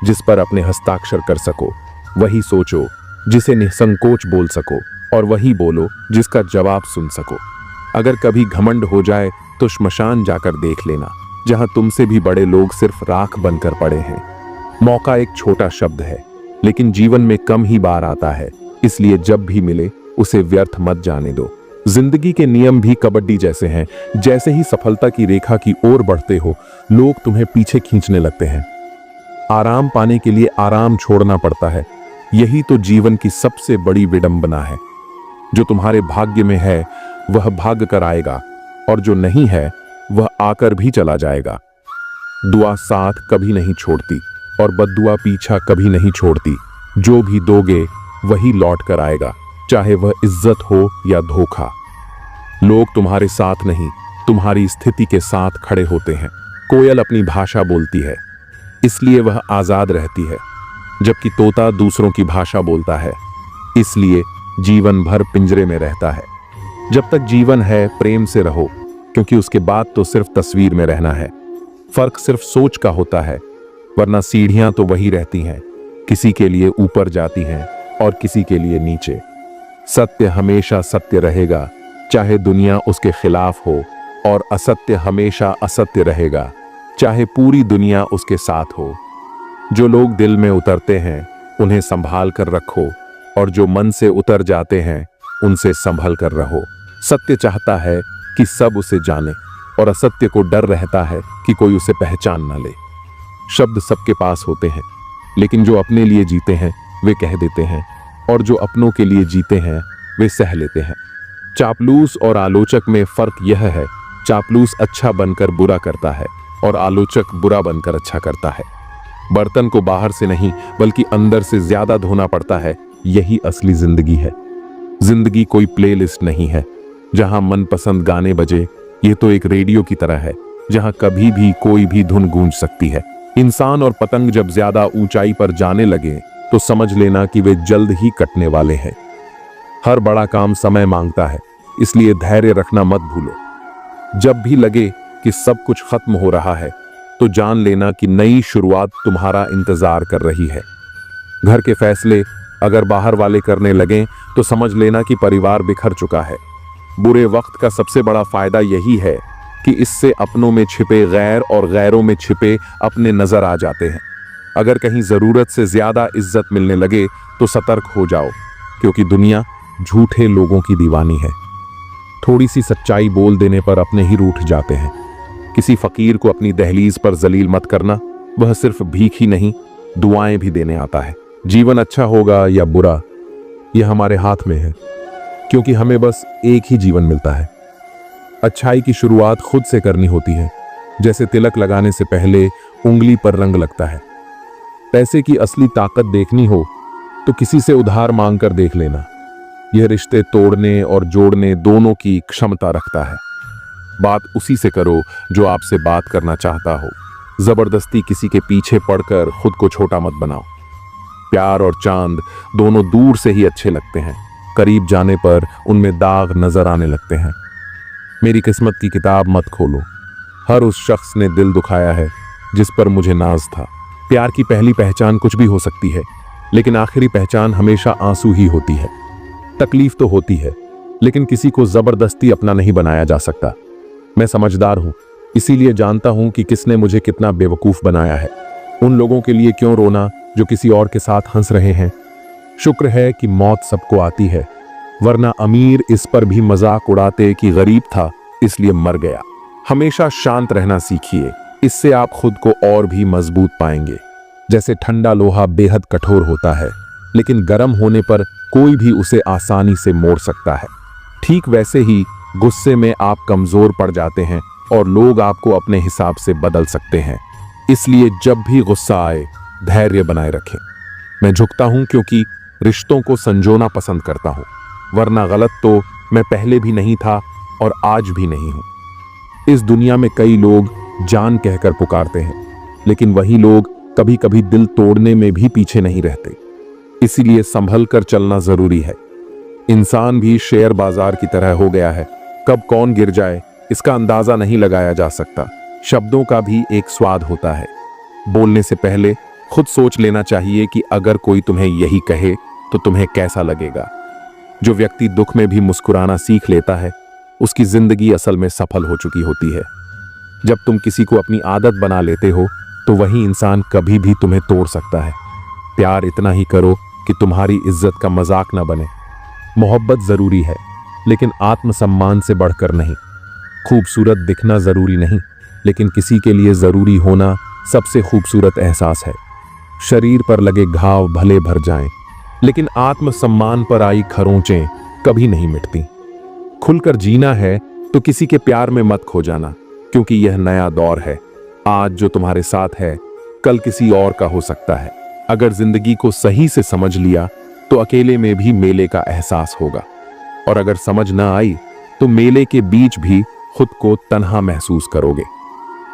जिस पर अपने हस्ताक्षर कर सको, वही सोचो जिसे निसंकोच बोल सको, और वही बोलो जिसका जवाब सुन सको। अगर कभी घमंड हो जाए तो श्मशान जाकर देख लेना, जहां तुमसे भी बड़े लोग सिर्फ राख बनकर पड़े हैं। मौका एक छोटा शब्द है, लेकिन जीवन में कम ही बार आता है, इसलिए जब भी मिले उसे व्यर्थ मत जाने दो। जिंदगी के नियम भी कबड्डी जैसे हैं। जैसे ही सफलता की रेखा की ओर बढ़ते हो, लोग तुम्हें पीछे खींचने लगते हैं। आराम पाने के लिए आराम छोड़ना पड़ता है। यही तो जीवन की सबसे बड़ी विडंबना है। जो तुम्हारे भाग्य में है वह भाग कर आएगा, और जो नहीं है वह आकर भी चला जाएगा। दुआ साथ कभी नहीं छोड़ती और बद्दुआ पीछा कभी नहीं छोड़ती। जो भी दोगे वही लौट कर आएगा, चाहे वह इज्जत हो या धोखा। लोग तुम्हारे साथ नहीं, तुम्हारी स्थिति के साथ खड़े होते हैं। कोयल अपनी भाषा बोलती है, इसलिए वह आजाद रहती है, जबकि तोता दूसरों की भाषा बोलता है, इसलिए जीवन भर पिंजरे में रहता है। जब तक जीवन है प्रेम से रहो, क्योंकि उसके बाद तो सिर्फ तस्वीर में रहना है। फर्क सिर्फ सोच का होता है, वरना सीढ़ियां तो वही रहती हैं, किसी के लिए ऊपर जाती हैं और किसी के लिए नीचे। सत्य हमेशा सत्य रहेगा, चाहे दुनिया उसके खिलाफ हो, और असत्य हमेशा असत्य रहेगा, चाहे पूरी दुनिया उसके साथ हो। जो लोग दिल में उतरते हैं उन्हें संभाल कर रखो, और जो मन से उतर जाते हैं उनसे संभल कर रहो। सत्य चाहता है कि सब उसे जाने, और असत्य को डर रहता है कि कोई उसे पहचान न ले। शब्द सबके पास होते हैं, लेकिन जो अपने लिए जीते हैं वे कह देते हैं, और जो अपनों के लिए जीते हैं वे सह लेते हैं। चापलूस और आलोचक में फर्क यह है, चापलूस अच्छा बनकर बुरा करता है और आलोचक बुरा बनकर अच्छा करता है। बर्तन को बाहर से नहीं बल्कि अंदर से ज्यादा धोना पड़ता है, यही असली जिंदगी है। जिंदगी कोई प्लेलिस्ट नहीं है जहां मनपसंद गाने बजे, ये तो एक रेडियो की तरह है जहां कभी भी कोई भी धुन गूंज सकती है। इंसान और पतंग जब ज्यादा ऊंचाई पर जाने लगे तो समझ लेना कि वे जल्द ही कटने वाले हैं। हर बड़ा काम समय मांगता है, इसलिए धैर्य रखना मत भूलो। जब भी लगे कि सब कुछ खत्म हो रहा है तो जान लेना कि नई शुरुआत तुम्हारा इंतजार कर रही है। घर के फैसले अगर बाहर वाले करने लगें तो समझ लेना कि परिवार बिखर चुका है। बुरे वक्त का सबसे बड़ा फायदा यही है कि इससे अपनों में छिपे गैर और गैरों में छिपे अपने नजर आ जाते हैं। अगर कहीं जरूरत से ज्यादा इज्जत मिलने लगे तो सतर्क हो जाओ, क्योंकि दुनिया झूठे लोगों की दीवानी है। थोड़ी सी सच्चाई बोल देने पर अपने ही रूठ जाते हैं। किसी फकीर को अपनी दहलीज पर जलील मत करना, वह सिर्फ भीख ही नहीं दुआएं भी देने आता है। जीवन अच्छा होगा या बुरा यह हमारे हाथ में है, क्योंकि हमें बस एक ही जीवन मिलता है। अच्छाई की शुरुआत खुद से करनी होती है, जैसे तिलक लगाने से पहले उंगली पर रंग लगता है। पैसे की असली ताकत देखनी हो तो किसी से उधार मांगकर देख लेना। यह रिश्ते तोड़ने और जोड़ने दोनों की क्षमता रखता है। बात उसी से करो जो आपसे बात करना चाहता हो। जबरदस्ती किसी के पीछे पड़कर खुद को छोटा मत बनाओ। प्यार और चांद दोनों दूर से ही अच्छे लगते हैं, करीब जाने पर उनमें दाग नजर आने लगते हैं। मेरी किस्मत की किताब मत खोलो। हर उस शख्स ने दिल दुखाया है जिस पर मुझे नाज था। प्यार की पहली पहचान कुछ भी हो सकती है, लेकिन आखिरी पहचान हमेशा आंसू ही होती है। तकलीफ तो होती है, लेकिन किसी को जबरदस्ती अपना नहीं बनाया जा सकता। मैं समझदार हूं, इसीलिए जानता हूं कि किसने मुझे कितना बेवकूफ बनाया है। उन लोगों के लिए क्यों रोना जो किसी और के साथ हंस रहे हैं। शुक्र है कि मौत सबको आती है, वरना अमीर इस पर भी मजाक उड़ाते कि गरीब था इसलिए मर गया। हमेशा शांत रहना सीखिए, इससे आप खुद को और भी मजबूत पाएंगे। जैसे ठंडा लोहा बेहद कठोर होता है, लेकिन गर्म होने पर कोई भी उसे आसानी से मोड़ सकता है। ठीक वैसे ही गुस्से में आप कमजोर पड़ जाते हैं और लोग आपको अपने हिसाब से बदल सकते हैं। इसलिए जब भी गुस्सा आए धैर्य बनाए रखें। मैं झुकता हूं क्योंकि रिश्तों को संजोना पसंद करता हूं, वरना गलत तो मैं पहले भी नहीं था और आज भी नहीं हूं। इस दुनिया में कई लोग जान कहकर पुकारते हैं, लेकिन वही लोग कभी कभी दिल तोड़ने में भी पीछे नहीं रहते। इसीलिए संभल कर चलना जरूरी है। इंसान भी शेयर बाजार की तरह हो गया है, कब कौन गिर जाए इसका अंदाजा नहीं लगाया जा सकता। शब्दों का भी एक स्वाद होता है। बोलने से पहले खुद सोच लेना चाहिए कि अगर कोई तुम्हें यही कहे तो तुम्हें कैसा लगेगा। जो व्यक्ति दुख में भी मुस्कुराना सीख लेता है उसकी जिंदगी असल में सफल हो चुकी होती है। जब तुम किसी को अपनी आदत बना लेते हो तो वही इंसान कभी भी तुम्हें तोड़ सकता है। प्यार इतना ही करो कि तुम्हारी इज्जत का मजाक न बने। मोहब्बत जरूरी है, लेकिन आत्मसम्मान से बढ़कर नहीं। खूबसूरत दिखना जरूरी नहीं, लेकिन किसी के लिए जरूरी होना सबसे खूबसूरत एहसास है। शरीर पर लगे घाव भले भर जाएं, लेकिन आत्मसम्मान पर आई खरोंचें कभी नहीं मिटती। खुलकर जीना है तो किसी के प्यार में मत खो जाना, क्योंकि यह नया दौर है। आज जो तुम्हारे साथ है कल किसी और का हो सकता है। अगर जिंदगी को सही से समझ लिया तो अकेले में भी मेले का एहसास होगा, और अगर समझ ना आई तो मेले के बीच भी खुद को तन्हा महसूस करोगे।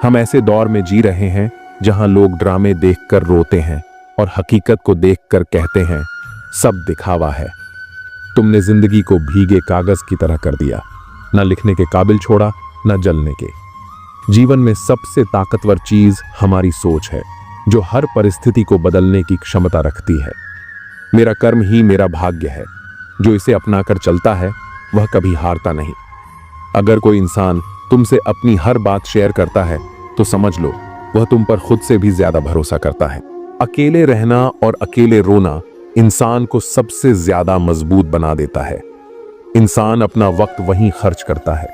हम ऐसे दौर में जी रहे हैं जहां लोग ड्रामे देखकर रोते हैं और हकीकत को देखकर कहते हैं सब दिखावा है। तुमने जिंदगी को भीगे कागज की तरह कर दिया, ना लिखने के काबिल छोड़ा ना जलने के। जीवन में सबसे ताकतवर चीज हमारी सोच है, जो हर परिस्थिति को बदलने की क्षमता रखती है। मेरा कर्म ही मेरा भाग्य है, जो इसे अपनाकर चलता है वह कभी हारता नहीं। अगर कोई इंसान तुमसे अपनी हर बात शेयर करता है तो समझ लो वह तुम पर खुद से भी ज्यादा भरोसा करता है। अकेले रहना और अकेले रोना इंसान को सबसे ज्यादा मजबूत बना देता है। इंसान अपना वक्त वहीं खर्च करता है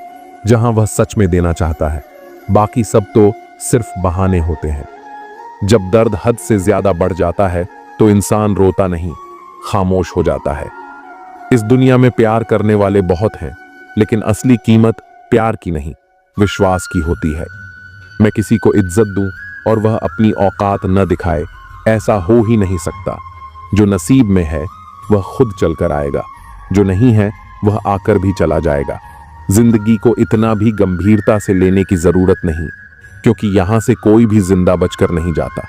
जहां वह सच में देना चाहता है, बाकी सब तो सिर्फ बहाने होते हैं। जब दर्द हद से ज्यादा बढ़ जाता है तो इंसान रोता नहीं, खामोश हो जाता है। इस दुनिया में प्यार करने वाले बहुत हैं, लेकिन असली कीमत प्यार की नहीं, विश्वास की होती है। मैं किसी को इज्जत दूं और वह अपनी औकात न दिखाए, ऐसा हो ही नहीं सकता। जो नसीब में है वह खुद चलकर आएगा, जो नहीं है वह आकर भी चला जाएगा। जिंदगी को इतना भी गंभीरता से लेने की जरूरत नहीं, क्योंकि यहां से कोई भी जिंदा बचकर नहीं जाता।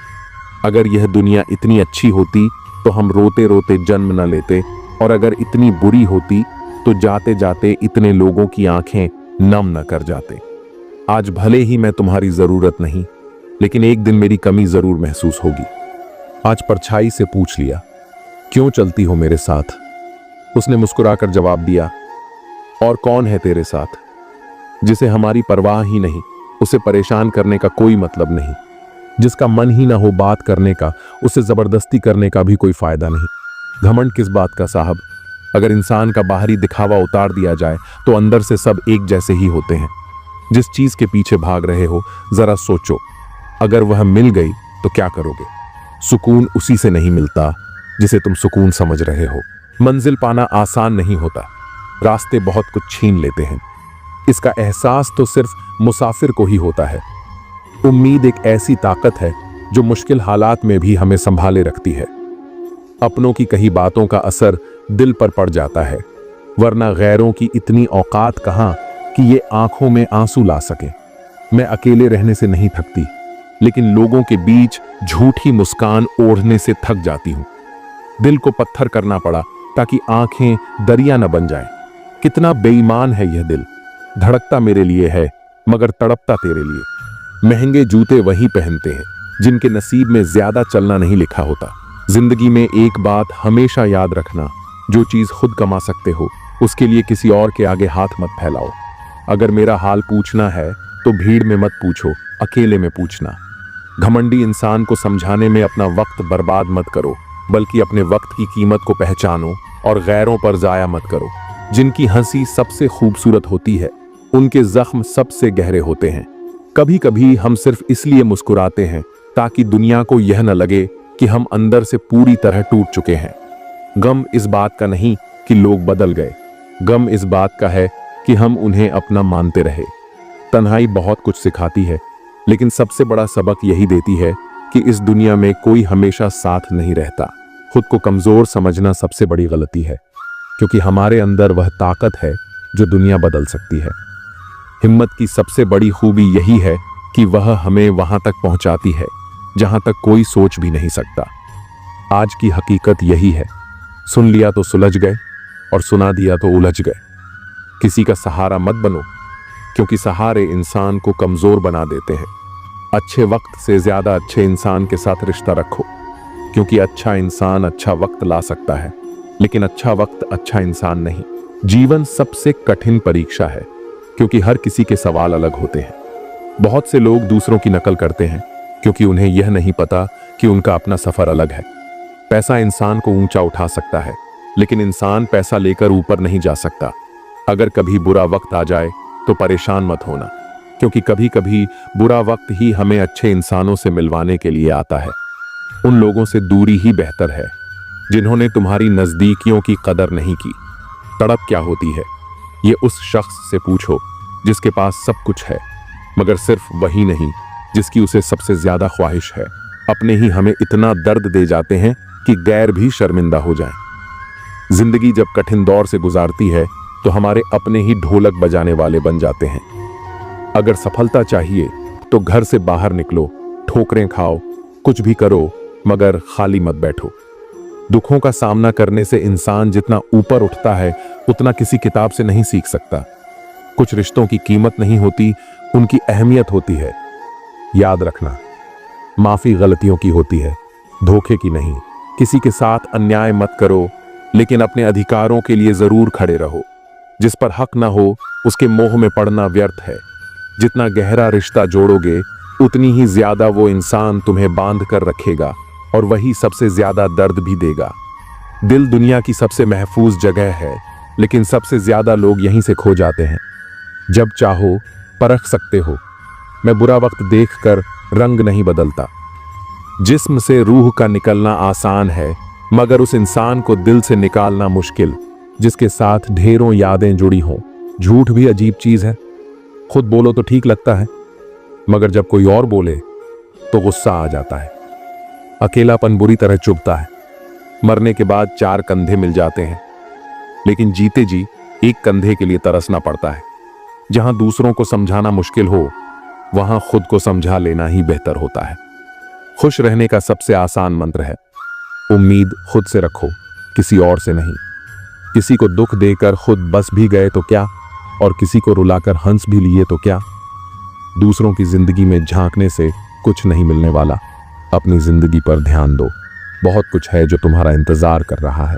अगर यह दुनिया इतनी अच्छी होती तो हम रोते रोते जन्म न लेते, और अगर इतनी बुरी होती तो जाते जाते इतने लोगों की आंखें नम न कर जाते। आज भले ही मैं तुम्हारी जरूरत नहीं, लेकिन एक दिन मेरी कमी जरूर महसूस होगी। आज परछाई से पूछ लिया, क्यों चलती हो मेरे साथ? उसने मुस्कुराकर जवाब दिया, और कौन है तेरे साथ? जिसे हमारी परवाह ही नहीं, उसे परेशान करने का कोई मतलब नहीं। जिसका मन ही ना हो बात करने का, उसे जबरदस्ती करने का भी कोई फायदा नहीं। घमंड किस बात का साहब? अगर इंसान का बाहरी दिखावा उतार दिया जाए तो अंदर से सब एक जैसे ही होते हैं। जिस चीज के पीछे भाग रहे हो जरा सोचो, अगर वह मिल गई तो क्या करोगे? सुकून उसी से नहीं मिलता जिसे तुम सुकून समझ रहे हो। मंजिल पाना आसान नहीं होता, रास्ते बहुत कुछ छीन लेते हैं। इसका एहसास तो सिर्फ मुसाफिर को ही होता है। उम्मीद एक ऐसी ताकत है जो मुश्किल हालात में भी हमें संभाले रखती है। अपनों की कही बातों का असर दिल पर पड़ जाता है, वरना गैरों की इतनी औकात कहां कि ये आंखों में आंसू ला सके। मैं अकेले रहने से नहीं थकती, लेकिन लोगों के बीच झूठी मुस्कान ओढ़ने से थक जाती हूं। दिल को पत्थर करना पड़ा ताकि आंखें दरिया न बन जाएं। कितना बेईमान है यह दिल, धड़कता मेरे लिए है मगर तड़पता तेरे लिए। महंगे जूते वही पहनते हैं जिनके नसीब में ज्यादा चलना नहीं लिखा होता। जिंदगी में एक बात हमेशा याद रखना, जो चीज खुद कमा सकते हो उसके लिए किसी और के आगे हाथ मत फैलाओ। अगर मेरा हाल पूछना है तो भीड़ में मत पूछो, अकेले में पूछना। घमंडी इंसान को समझाने में अपना वक्त बर्बाद मत करो, बल्कि अपने वक्त की कीमत को पहचानो और गैरों पर जाया मत करो। जिनकी हंसी सबसे खूबसूरत होती है, उनके जख्म सबसे गहरे होते हैं। कभी कभी हम सिर्फ इसलिए मुस्कुराते हैं ताकि दुनिया को यह न लगे कि हम अंदर से पूरी तरह टूट चुके हैं। गम इस बात का नहीं कि लोग बदल गए, गम इस बात का है कि हम उन्हें अपना मानते रहे। तन्हाई बहुत कुछ सिखाती है, लेकिन सबसे बड़ा सबक यही देती है कि इस दुनिया में कोई हमेशा साथ नहीं रहता। खुद को कमजोर समझना सबसे बड़ी गलती है, क्योंकि हमारे अंदर वह ताकत है जो दुनिया बदल सकती है। हिम्मत की सबसे बड़ी खूबी यही है कि वह हमें वहां तक पहुंचाती है जहां तक कोई सोच भी नहीं सकता। आज की हकीकत यही है, सुन लिया तो सुलझ गए और सुना दिया तो उलझ गए। किसी का सहारा मत बनो, क्योंकि सहारे इंसान को कमजोर बना देते हैं। अच्छे वक्त से ज्यादा अच्छे इंसान के साथ रिश्ता रखो, क्योंकि अच्छा इंसान अच्छा वक्त ला सकता है, लेकिन अच्छा वक्त अच्छा इंसान नहीं। जीवन सबसे कठिन परीक्षा है, क्योंकि हर किसी के सवाल अलग होते हैं। बहुत से लोग दूसरों की नकल करते हैं क्योंकि उन्हें यह नहीं पता कि उनका अपना सफर अलग है। पैसा इंसान को ऊंचा उठा सकता है, लेकिन इंसान पैसा लेकर ऊपर नहीं जा सकता। अगर कभी बुरा वक्त आ जाए तो परेशान मत होना, क्योंकि कभी कभी बुरा वक्त ही हमें अच्छे इंसानों से मिलवाने के लिए आता है। उन लोगों से दूरी ही बेहतर है जिन्होंने तुम्हारी नजदीकियों की कदर नहीं की। तड़प क्या होती है, ये उस शख्स से पूछो जिसके पास सब कुछ है, मगर सिर्फ वही नहीं जिसकी उसे सबसे ज्यादा ख्वाहिश है। अपने ही हमें इतना दर्द दे जाते हैं कि गैर भी शर्मिंदा हो जाएं। जिंदगी जब कठिन दौर से गुजारती है तो हमारे अपने ही ढोलक बजाने वाले बन जाते हैं। अगर सफलता चाहिए तो घर से बाहर निकलो, ठोकरें खाओ, कुछ भी करो, मगर खाली मत बैठो। दुखों का सामना करने से इंसान जितना ऊपर उठता है उतना किसी किताब से नहीं सीख सकता। कुछ रिश्तों की कीमत नहीं होती, उनकी अहमियत होती है। याद रखना, माफी गलतियों की होती है, धोखे की नहीं। किसी के साथ अन्याय मत करो, लेकिन अपने अधिकारों के लिए जरूर खड़े रहो। जिस पर हक ना हो उसके मोह में पड़ना व्यर्थ है। जितना गहरा रिश्ता जोड़ोगे उतनी ही ज्यादा वो इंसान तुम्हें बांध कर रखेगा और वही सबसे ज्यादा दर्द भी देगा। दिल दुनिया की सबसे महफूज जगह है, लेकिन सबसे ज्यादा लोग यहीं से खो जाते हैं। जब चाहो परख सकते हो। मैं बुरा वक्त देखकर रंग नहीं बदलता। जिस्म से रूह का निकलना आसान है, मगर उस इंसान को दिल से निकालना मुश्किल जिसके साथ ढेरों यादें जुड़ी हों। झूठ भी अजीब चीज है। खुद बोलो तो ठीक लगता है, मगर जब कोई और बोले तो गुस्सा आ जाता है। अकेलापन बुरी तरह चुभता है। मरने के बाद 4 कंधे मिल जाते हैं, लेकिन जीते जी एक कंधे के लिए तरसना पड़ता है। जहां दूसरों को समझाना मुश्किल हो, वहां खुद को समझा लेना ही बेहतर होता है। खुश रहने का सबसे आसान मंत्र है, उम्मीद खुद से रखो, किसी और से नहीं। किसी को दुख देकर खुद बस भी गए तो क्या, और किसी को रुलाकर हंस भी लिए तो क्या। दूसरों की जिंदगी में झांकने से कुछ नहीं मिलने वाला। अपनी जिंदगी पर ध्यान दो, बहुत कुछ है जो तुम्हारा इंतजार कर रहा है।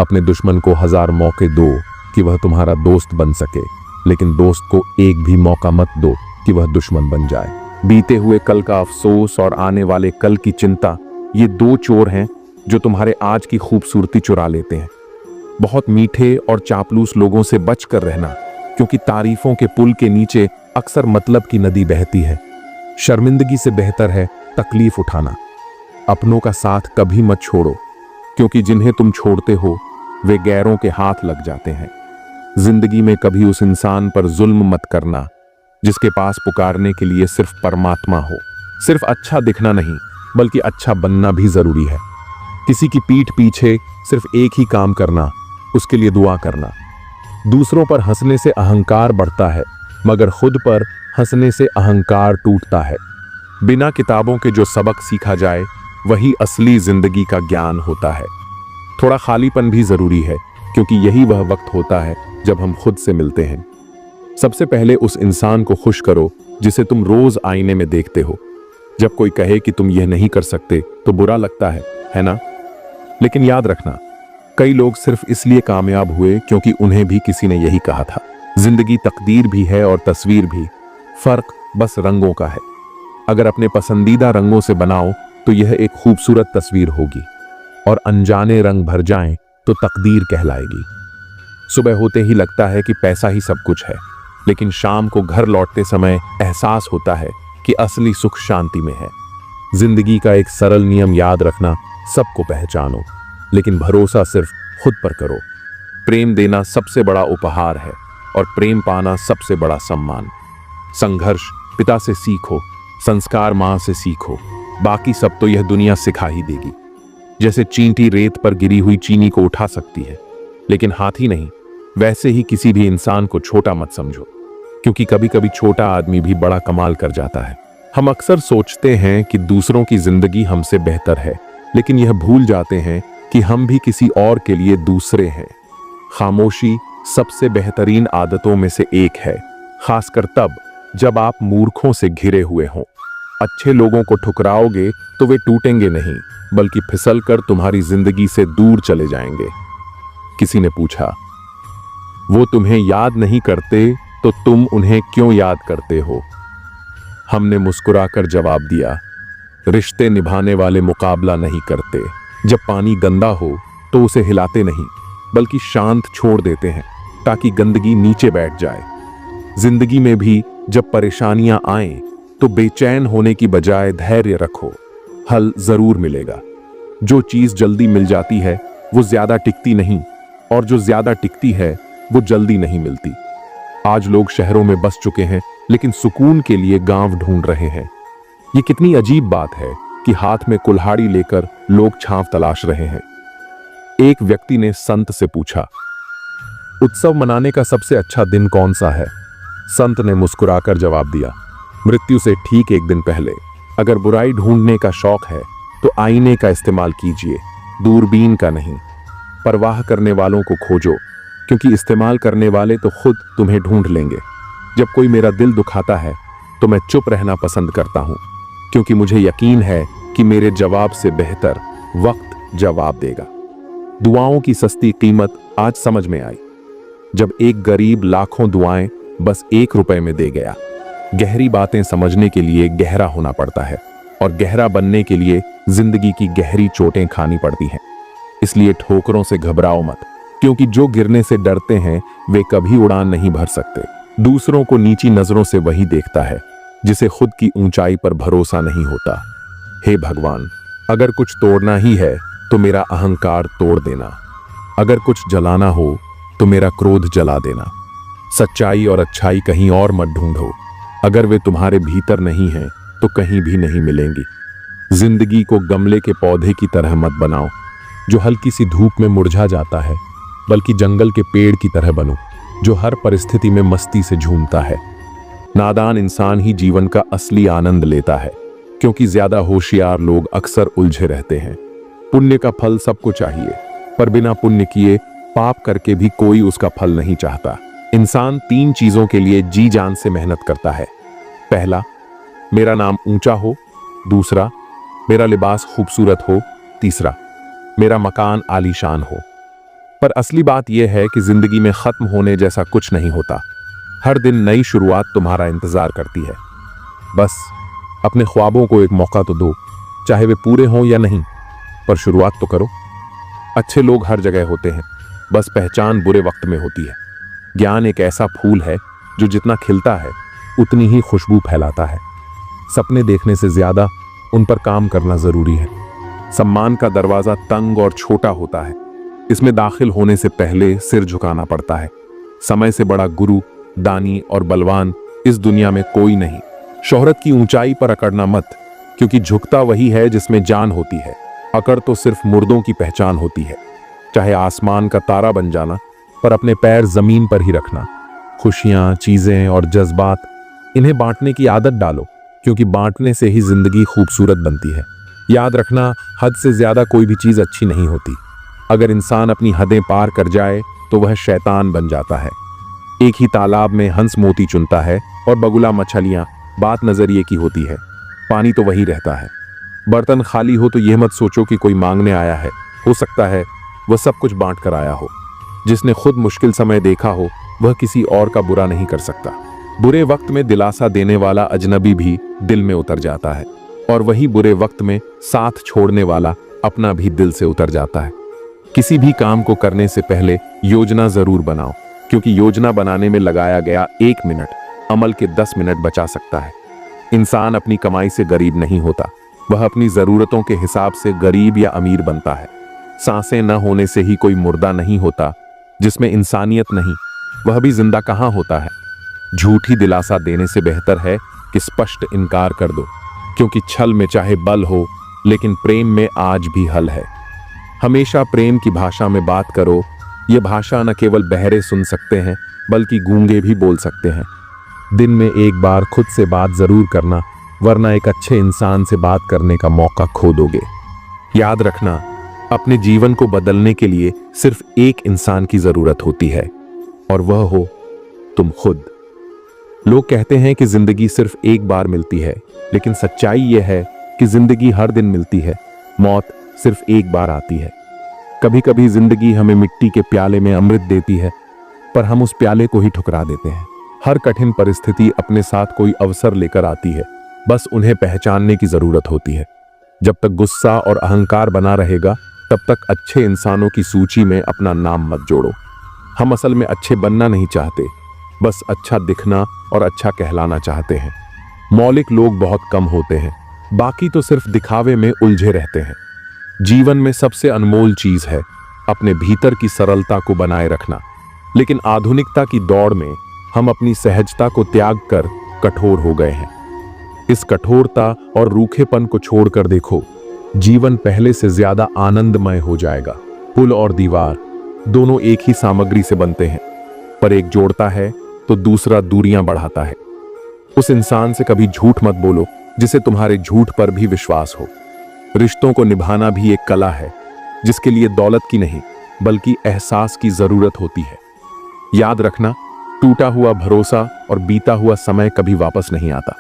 अपने दुश्मन को 1000 मौके दो कि वह तुम्हारा दोस्त बन सके, लेकिन दोस्त को एक भी मौका मत दो कि वह दुश्मन बन जाए। बीते हुए कल का अफसोस और आने वाले कल की चिंता, ये 2 चोर हैं जो तुम्हारे आज की खूबसूरती चुरा लेते हैं। बहुत मीठे और चापलूस लोगों से बच कर रहना, क्योंकि तारीफों के पुल के नीचे अक्सर मतलब की नदी बहती है। शर्मिंदगी से बेहतर है तकलीफ उठाना। अपनों का साथ कभी मत छोड़ो, क्योंकि जिन्हें तुम छोड़ते हो वे गैरों के हाथ लग जाते हैं। जिंदगी में कभी उस इंसान पर जुल्म मत करना जिसके पास पुकारने के लिए सिर्फ परमात्मा हो। सिर्फ अच्छा दिखना नहीं, बल्कि अच्छा बनना भी जरूरी है। किसी की पीठ पीछे सिर्फ एक ही काम करना, उसके लिए दुआ करना। दूसरों पर हंसने से अहंकार बढ़ता है, मगर खुद पर हंसने से अहंकार टूटता है। बिना किताबों के जो सबक सीखा जाए वही असली जिंदगी का ज्ञान होता है। थोड़ा खालीपन भी जरूरी है, क्योंकि यही वह वक्त होता है जब हम खुद से मिलते हैं। सबसे पहले उस इंसान को खुश करो जिसे तुम रोज आईने में देखते हो। जब कोई कहे कि तुम यह नहीं कर सकते तो बुरा लगता है ना? लेकिन याद रखना, कई लोग सिर्फ इसलिए कामयाब हुए क्योंकि उन्हें भी किसी ने यही कहा था। जिंदगी तकदीर भी है और तस्वीर भी, फर्क बस रंगों का है। अगर अपने पसंदीदा रंगों से बनाओ तो यह एक खूबसूरत तस्वीर होगी, और अनजाने रंग भर जाएं तो तकदीर कहलाएगी। सुबह होते ही लगता है कि पैसा ही सब कुछ है, लेकिन शाम को घर लौटते समय एहसास होता है कि असली सुख शांति में है। जिंदगी का एक सरल नियम याद रखना, सबको पहचानो, लेकिन भरोसा सिर्फ खुद पर करो। प्रेम देना सबसे बड़ा उपहार है और प्रेम पाना सबसे बड़ा सम्मान। संघर्ष पिता से सीखो, संस्कार मां से सीखो, बाकी सब तो यह दुनिया सिखा ही देगी। जैसे चींटी रेत पर गिरी हुई चीनी को उठा सकती है, लेकिन हाथी नहीं, वैसे ही किसी भी इंसान को छोटा मत समझो, क्योंकि कभी कभी छोटा आदमी भी बड़ा कमाल कर जाता है। हम अक्सर सोचते हैं कि दूसरों की जिंदगी हमसे बेहतर है, लेकिन यह भूल जाते हैं कि हम भी किसी और के लिए दूसरे हैं। खामोशी सबसे बेहतरीन आदतों में से एक है, खासकर तब जब आप मूर्खों से घिरे हुए हों। अच्छे लोगों को ठुकराओगे तो वे टूटेंगे नहीं, बल्कि फिसलकर तुम्हारी जिंदगी से दूर चले जाएंगे। किसी ने पूछा, वो तुम्हें याद नहीं करते तो तुम उन्हें क्यों याद करते हो? हमने मुस्कुराकर जवाब दिया, रिश्ते निभाने वाले मुकाबला नहीं करते। जब पानी गंदा हो तो उसे हिलाते नहीं, बल्कि शांत छोड़ देते हैं ताकि गंदगी नीचे बैठ जाए। जिंदगी में भी जब परेशानियां आएं तो बेचैन होने की बजाय धैर्य रखो, हल जरूर मिलेगा। जो चीज जल्दी मिल जाती है वो ज्यादा टिकती नहीं, और जो ज्यादा टिकती है वो जल्दी नहीं मिलती। आज लोग शहरों में बस चुके हैं, लेकिन सुकून के लिए गांव ढूंढ रहे हैं। ये कितनी अजीब बात है कि हाथ में कुल्हाड़ी लेकर लोग छांव तलाश रहे हैं। एक व्यक्ति ने संत से पूछा, उत्सव मनाने का सबसे अच्छा दिन कौन सा है? संत ने मुस्कुराकर जवाब दिया, मृत्यु से ठीक एक दिन पहले। अगर बुराई ढूंढने का शौक है तो आईने का इस्तेमाल कीजिए, दूरबीन का नहीं। परवाह करने वालों को खोजो, क्योंकि इस्तेमाल करने वाले तो खुद तुम्हें ढूंढ लेंगे। जब कोई मेरा दिल दुखाता है तो मैं चुप रहना पसंद करता हूं, क्योंकि मुझे यकीन है कि मेरे जवाब से बेहतर वक्त जवाब देगा। दुआओं की सस्ती कीमत आज समझ में आई, जब एक गरीब लाखों दुआएं बस 1 रुपए में दे गया। गहरी बातें समझने के लिए गहरा होना पड़ता है, और गहरा बनने के लिए जिंदगी की गहरी चोटें खानी पड़ती हैं। इसलिए ठोकरों से घबराओ मत, क्योंकि जो गिरने से डरते हैं वे कभी उड़ान नहीं भर सकते। दूसरों को नीची नजरों से वही देखता है जिसे खुद की ऊंचाई पर भरोसा नहीं होता। हे भगवान, अगर कुछ तोड़ना ही है तो मेरा अहंकार तोड़ देना, अगर कुछ जलाना हो तो मेरा क्रोध जला देना। सच्चाई और अच्छाई कहीं और मत ढूंढो, अगर वे तुम्हारे भीतर नहीं हैं तो कहीं भी नहीं मिलेंगी। जिंदगी को गमले के पौधे की तरह मत बनाओ जो हल्की सी धूप में मुरझा जाता है, बल्कि जंगल के पेड़ की तरह बनो जो हर परिस्थिति में मस्ती से झूमता है। नादान इंसान ही जीवन का असली आनंद लेता है, क्योंकि ज्यादा होशियार लोग अक्सर उलझे रहते हैं। पुण्य का फल सबको चाहिए, पर बिना पुण्य किए पाप करके भी कोई उसका फल नहीं चाहता। इंसान 3 चीजों के लिए जी जान से मेहनत करता है। पहला, मेरा नाम ऊंचा हो। दूसरा, मेरा लिबास खूबसूरत हो। तीसरा, मेरा मकान आलीशान हो। पर असली बात यह है कि जिंदगी में खत्म होने जैसा कुछ नहीं होता। हर दिन नई शुरुआत तुम्हारा इंतजार करती है। बस अपने ख्वाबों को एक मौका तो दो, चाहे वे पूरे हों या नहीं, पर शुरुआत तो करो। अच्छे लोग हर जगह होते हैं, बस पहचान बुरे वक्त में होती है। ज्ञान एक ऐसा फूल है जो जितना खिलता है उतनी ही खुशबू फैलाता है। सपने देखने से ज्यादा उन पर काम करना जरूरी है। सम्मान का दरवाजा तंग और छोटा होता है, इसमें दाखिल होने से पहले सिर झुकाना पड़ता है। समय से बड़ा गुरु, दानी और बलवान इस दुनिया में कोई नहीं। शोहरत की ऊंचाई पर अकड़ना मत, क्योंकि झुकता वही है जिसमें जान होती है। अकड़ तो सिर्फ मुर्दों की पहचान होती है। चाहे आसमान का तारा बन जाना, पर अपने पैर जमीन पर ही रखना। खुशियां, चीजें और जज्बात, इन्हें बांटने की आदत डालो, क्योंकि बांटने से ही जिंदगी खूबसूरत बनती है। याद रखना, हद से ज्यादा कोई भी चीज अच्छी नहीं होती। अगर इंसान अपनी हदें पार कर जाए तो वह शैतान बन जाता है। एक ही तालाब में हंस मोती चुनता है और बगुला मछलियां, बात नजरिए की होती है। पानी तो वही रहता है। बर्तन खाली हो तो यह मत सोचो कि कोई मांगने आया है, हो सकता है वह सब कुछ बांट कर आया हो। जिसने खुद मुश्किल समय देखा हो वह किसी और का बुरा नहीं कर सकता। बुरे वक्त में दिलासा देने वाला अजनबी भी दिल में उतर जाता है, और वही बुरे वक्त में साथ छोड़ने वाला अपना भी दिल से उतर जाता है। किसी भी काम को करने से पहले योजना जरूर बनाओ, क्योंकि योजना बनाने में लगाया गया 1 मिनट अमल के 10 मिनट बचा सकता है। इंसान अपनी कमाई से गरीब नहीं होता, वह अपनी जरूरतों के हिसाब से गरीब या अमीर बनता है। सांसें न होने से ही कोई मुर्दा नहीं होता। जिसमें इंसानियत नहीं, वह भी जिंदा कहाँ होता है। झूठी दिलासा देने से बेहतर है कि स्पष्ट इनकार कर दो, क्योंकि छल में चाहे बल हो, लेकिन प्रेम में आज भी हल है। हमेशा प्रेम की भाषा में बात करो। यह भाषा न केवल बहरे सुन सकते हैं, बल्कि गूंगे भी बोल सकते हैं। दिन में एक बार खुद से बात जरूर करना, वरना एक अच्छे इंसान से बात करने का मौका खो दोगे। याद रखना, अपने जीवन को बदलने के लिए सिर्फ एक इंसान की जरूरत होती है, और वह हो तुम खुद। लोग कहते हैं कि जिंदगी सिर्फ एक बार मिलती है, लेकिन सच्चाई यह है कि जिंदगी हर दिन मिलती है। मौत सिर्फ एक बार आती है। कभी कभी जिंदगी हमें मिट्टी के प्याले में अमृत देती है, पर हम उस प्याले को ही ठुकरा देते हैं। हर कठिन परिस्थिति अपने साथ कोई अवसर लेकर आती है, बस उन्हें पहचानने की जरूरत होती है। जब तक गुस्सा और अहंकार बना रहेगा, तब तक अच्छे इंसानों की सूची में अपना नाम मत जोड़ो। हम असल में अच्छे बनना नहीं चाहते, बस अच्छा दिखना और अच्छा कहलाना चाहते हैं। मौलिक लोग बहुत कम होते हैं, बाकी तो सिर्फ दिखावे में उलझे रहते हैं। जीवन में सबसे अनमोल चीज है अपने भीतर की सरलता को बनाए रखना, लेकिन आधुनिकता की दौड़ में हम अपनी सहजता को त्याग कर कठोर हो गए हैं। इस कठोरता और रूखेपन को छोड़कर देखो, जीवन पहले से ज्यादा आनंदमय हो जाएगा। पुल और दीवार दोनों एक ही सामग्री से बनते हैं, पर एक जोड़ता है तो दूसरा दूरियां बढ़ाता है। उस इंसान से कभी झूठ मत बोलो जिसे तुम्हारे झूठ पर भी विश्वास हो। रिश्तों को निभाना भी एक कला है, जिसके लिए दौलत की नहीं बल्कि एहसास की जरूरत होती है। याद रखना, टूटा हुआ भरोसा और बीता हुआ समय कभी वापस नहीं आता।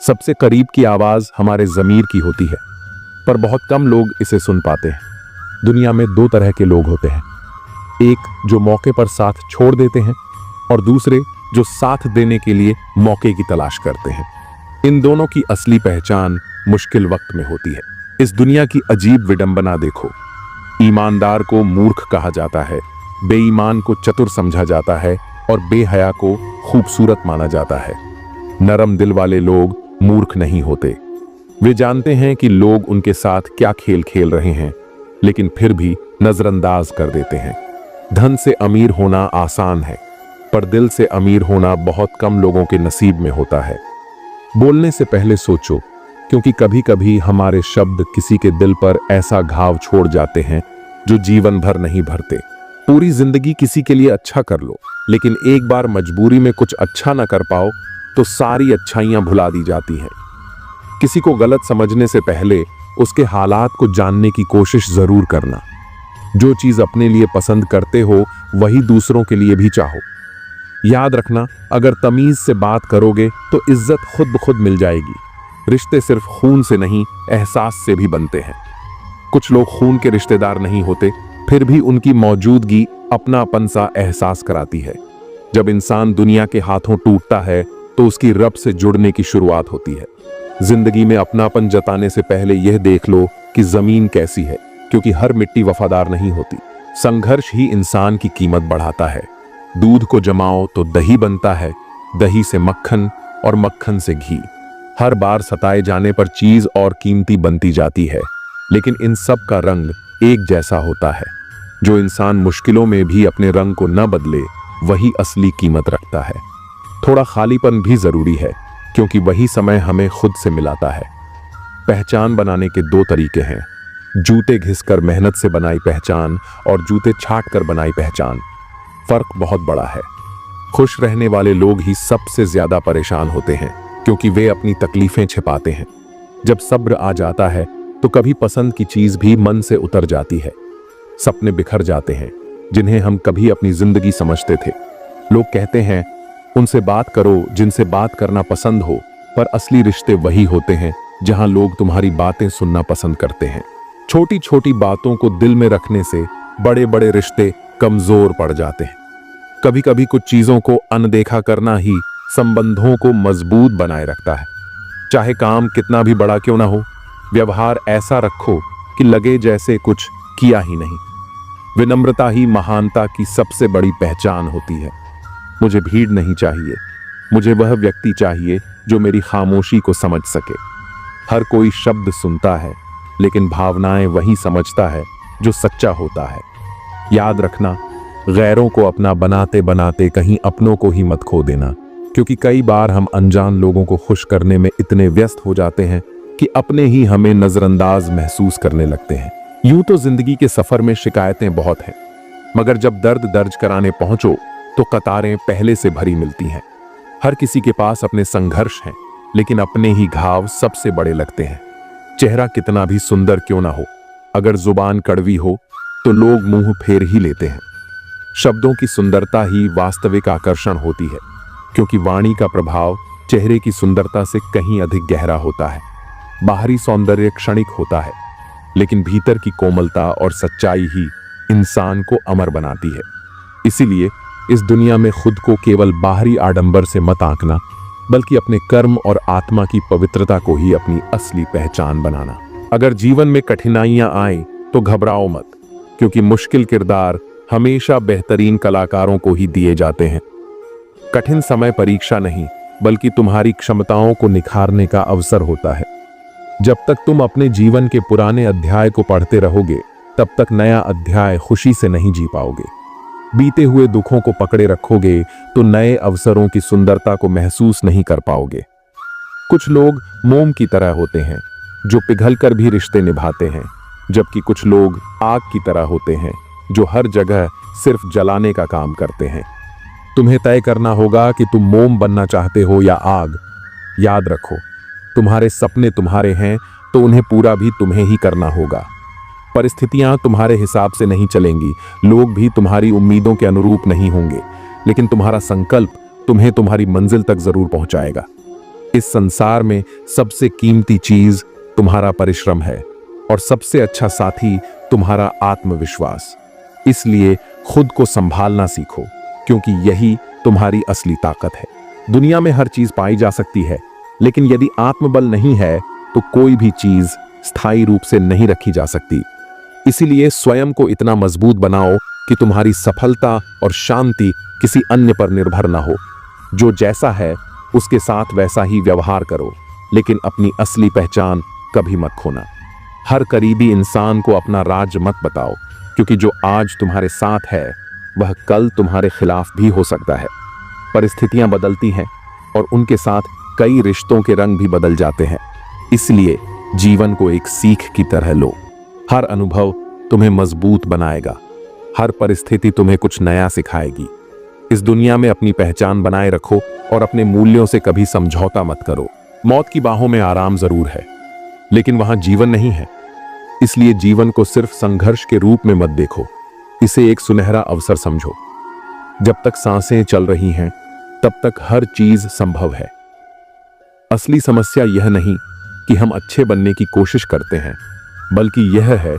सबसे करीब की आवाज हमारे ज़मीर की होती है, पर बहुत कम लोग इसे सुन पाते हैं। दुनिया में दो तरह के लोग होते हैं, एक जो मौके पर साथ छोड़ देते हैं और दूसरे जो साथ देने के लिए मौके की तलाश करते हैं। इन दोनों की असली पहचान मुश्किल वक्त में होती है। इस दुनिया की अजीब विडंबना देखो, ईमानदार को मूर्ख कहा जाता है, बेईमान को चतुर समझा जाता है और बेहया को खूबसूरत माना जाता है। नरम दिल वाले लोग मूर्ख नहीं होते। वे जानते हैं कि लोग उनके साथ क्या खेल खेल रहे हैं, लेकिन फिर भी नजरअंदाज कर देते हैं। धन से अमीर होना आसान है, पर दिल से अमीर होना बहुत कम लोगों के नसीब में होता है। बोलने से पहले सोचो, क्योंकि कभी कभी हमारे शब्द किसी के दिल पर ऐसा घाव छोड़ जाते हैं जो जीवन भर नहीं भरते। पूरी जिंदगी किसी के लिए अच्छा कर लो, लेकिन एक बार मजबूरी में कुछ अच्छा ना कर पाओ तो सारी अच्छाइयां भुला दी जाती हैं। किसी को गलत समझने से पहले उसके हालात को जानने की कोशिश जरूर करना। जो चीज अपने लिए पसंद करते हो वही दूसरों के लिए भी चाहो। याद रखना, अगर तमीज से बात करोगे तो इज्जत खुद ब खुद मिल जाएगी। रिश्ते सिर्फ खून से नहीं, एहसास से भी बनते हैं। कुछ लोग खून के रिश्तेदार नहीं होते, फिर भी उनकी मौजूदगी अपनापन सा एहसास कराती है। जब इंसान दुनिया के हाथों टूटता है तो उसकी रब से जुड़ने की शुरुआत होती है। जिंदगी में अपनापन जताने से पहले यह देख लो कि जमीन कैसी है, क्योंकि हर मिट्टी वफादार नहीं होती। संघर्ष ही इंसान की कीमत बढ़ाता है। दूध को जमाओ तो दही बनता है, दही से मक्खन और मक्खन से घी। हर बार सताए जाने पर चीज और कीमती बनती जाती है, लेकिन इन सब का रंग एक जैसा होता है। जो इंसान मुश्किलों में भी अपने रंग को न बदले, वही असली कीमत रखता है। थोड़ा खालीपन भी जरूरी है, क्योंकि वही समय हमें खुद से मिलाता है। पहचान बनाने के दो तरीके हैं, जूते घिसकर मेहनत से बनाई पहचान और जूते छाट कर बनाई पहचान। फर्क बहुत बड़ा है। खुश रहने वाले लोग ही सबसे ज्यादा परेशान होते हैं, क्योंकि वे अपनी तकलीफें छिपाते हैं। जब सब्र आ जाता है तो कभी पसंद की चीज भी मन से उतर जाती है। सपने बिखर जाते हैं जिन्हें हम कभी अपनी जिंदगी समझते थे। लोग कहते हैं उनसे बात करो जिनसे बात करना पसंद हो, पर असली रिश्ते वही होते हैं जहां लोग तुम्हारी बातें सुनना पसंद करते हैं। छोटी छोटी बातों को दिल में रखने से बड़े बड़े रिश्ते कमजोर पड़ जाते हैं। कभी कभी कुछ चीजों को अनदेखा करना ही संबंधों को मजबूत बनाए रखता है। चाहे काम कितना भी बड़ा क्यों ना हो, व्यवहार ऐसा रखो कि लगे जैसे कुछ किया ही नहीं। विनम्रता ही महानता की सबसे बड़ी पहचान होती है। मुझे भीड़ नहीं चाहिए, मुझे वह व्यक्ति चाहिए जो मेरी खामोशी को समझ सके। हर कोई शब्द सुनता है, लेकिन भावनाएं वही समझता है जो सच्चा होता है। याद रखना, गैरों को अपना बनाते बनाते कहीं अपनों को ही मत खो देना, क्योंकि कई बार हम अनजान लोगों को खुश करने में इतने व्यस्त हो जाते हैं कि अपने ही हमें नजरअंदाज महसूस करने लगते हैं। यूं तो जिंदगी के सफर में शिकायतें बहुत हैं, मगर जब दर्द दर्ज कराने पहुंचो तो कतारें पहले से भरी मिलती हैं। हर किसी के पास अपने संघर्ष हैं, लेकिन अपने ही घाव सबसे बड़े लगते हैं। चेहरा कितना भी सुंदर क्यों ना हो, अगर जुबान कड़वी हो तो लोग मुंह फेर ही लेते हैं। शब्दों की सुंदरता ही वास्तविक आकर्षण होती है, क्योंकि वाणी का प्रभाव चेहरे की सुंदरता से कहीं अधिक गहरा होता है। बाहरी सौंदर्य क्षणिक होता है, लेकिन भीतर की कोमलता और सच्चाई ही इंसान को अमर बनाती है। इसीलिए इस दुनिया में खुद को केवल बाहरी आडंबर से मत आंकना, बल्कि अपने कर्म और आत्मा की पवित्रता को ही अपनी असली पहचान बनाना। अगर जीवन में कठिनाइयां आए तो घबराओ मत, क्योंकि मुश्किल किरदार हमेशा बेहतरीन कलाकारों को ही दिए जाते हैं। कठिन समय परीक्षा नहीं, बल्कि तुम्हारी क्षमताओं को निखारने का अवसर होता है। जब तक तुम अपने जीवन के पुराने अध्याय को पढ़ते रहोगे, तब तक नया अध्याय खुशी से नहीं जी पाओगे। बीते हुए दुखों को पकड़े रखोगे तो नए अवसरों की सुंदरता को महसूस नहीं कर पाओगे। कुछ लोग मोम की तरह होते हैं जो पिघलकर भी रिश्ते निभाते हैं, जबकि कुछ लोग आग की तरह होते हैं जो हर जगह सिर्फ जलाने का काम करते हैं। तुम्हें तय करना होगा कि तुम मोम बनना चाहते हो या आग। याद रखो, तुम्हारे सपने तुम्हारे हैं तो उन्हें पूरा भी तुम्हें ही करना होगा। परिस्थितियां तुम्हारे हिसाब से नहीं चलेंगी, लोग भी तुम्हारी उम्मीदों के अनुरूप नहीं होंगे, लेकिन तुम्हारा संकल्प तुम्हें तुम्हारी मंजिल तक जरूर पहुंचाएगा। इस संसार में सबसे कीमती चीज तुम्हारा परिश्रम है और सबसे अच्छा साथी तुम्हारा आत्मविश्वास। इसलिए खुद को संभालना सीखो, क्योंकि यही तुम्हारी असली ताकत है। दुनिया में हर चीज पाई जा सकती है, लेकिन यदि आत्मबल नहीं है तो कोई भी चीज स्थायी रूप से नहीं रखी जा सकती। इसीलिए स्वयं को इतना मजबूत बनाओ कि तुम्हारी सफलता और शांति किसी अन्य पर निर्भर ना हो। जो जैसा है उसके साथ वैसा ही व्यवहार करो, लेकिन अपनी असली पहचान कभी मत खोना। हर करीबी इंसान को अपना राज मत बताओ, क्योंकि जो आज तुम्हारे साथ है वह कल तुम्हारे खिलाफ भी हो सकता है। परिस्थितियां बदलती हैं और उनके साथ कई रिश्तों के रंग भी बदल जाते हैं। इसलिए जीवन को एक सीख की तरह लो। हर अनुभव तुम्हें मजबूत बनाएगा, हर परिस्थिति तुम्हें कुछ नया सिखाएगी। इस दुनिया में अपनी पहचान बनाए रखो और अपने मूल्यों से कभी समझौता मत करो। मौत की बाहों में आराम जरूर है, लेकिन वहां जीवन नहीं है। इसलिए जीवन को सिर्फ संघर्ष के रूप में मत देखो, इसे एक सुनहरा अवसर समझो। जब तक सांसें चल रही हैं तब तक हर चीज संभव है। असली समस्या यह नहीं कि हम अच्छे बनने की कोशिश करते हैं, बल्कि यह है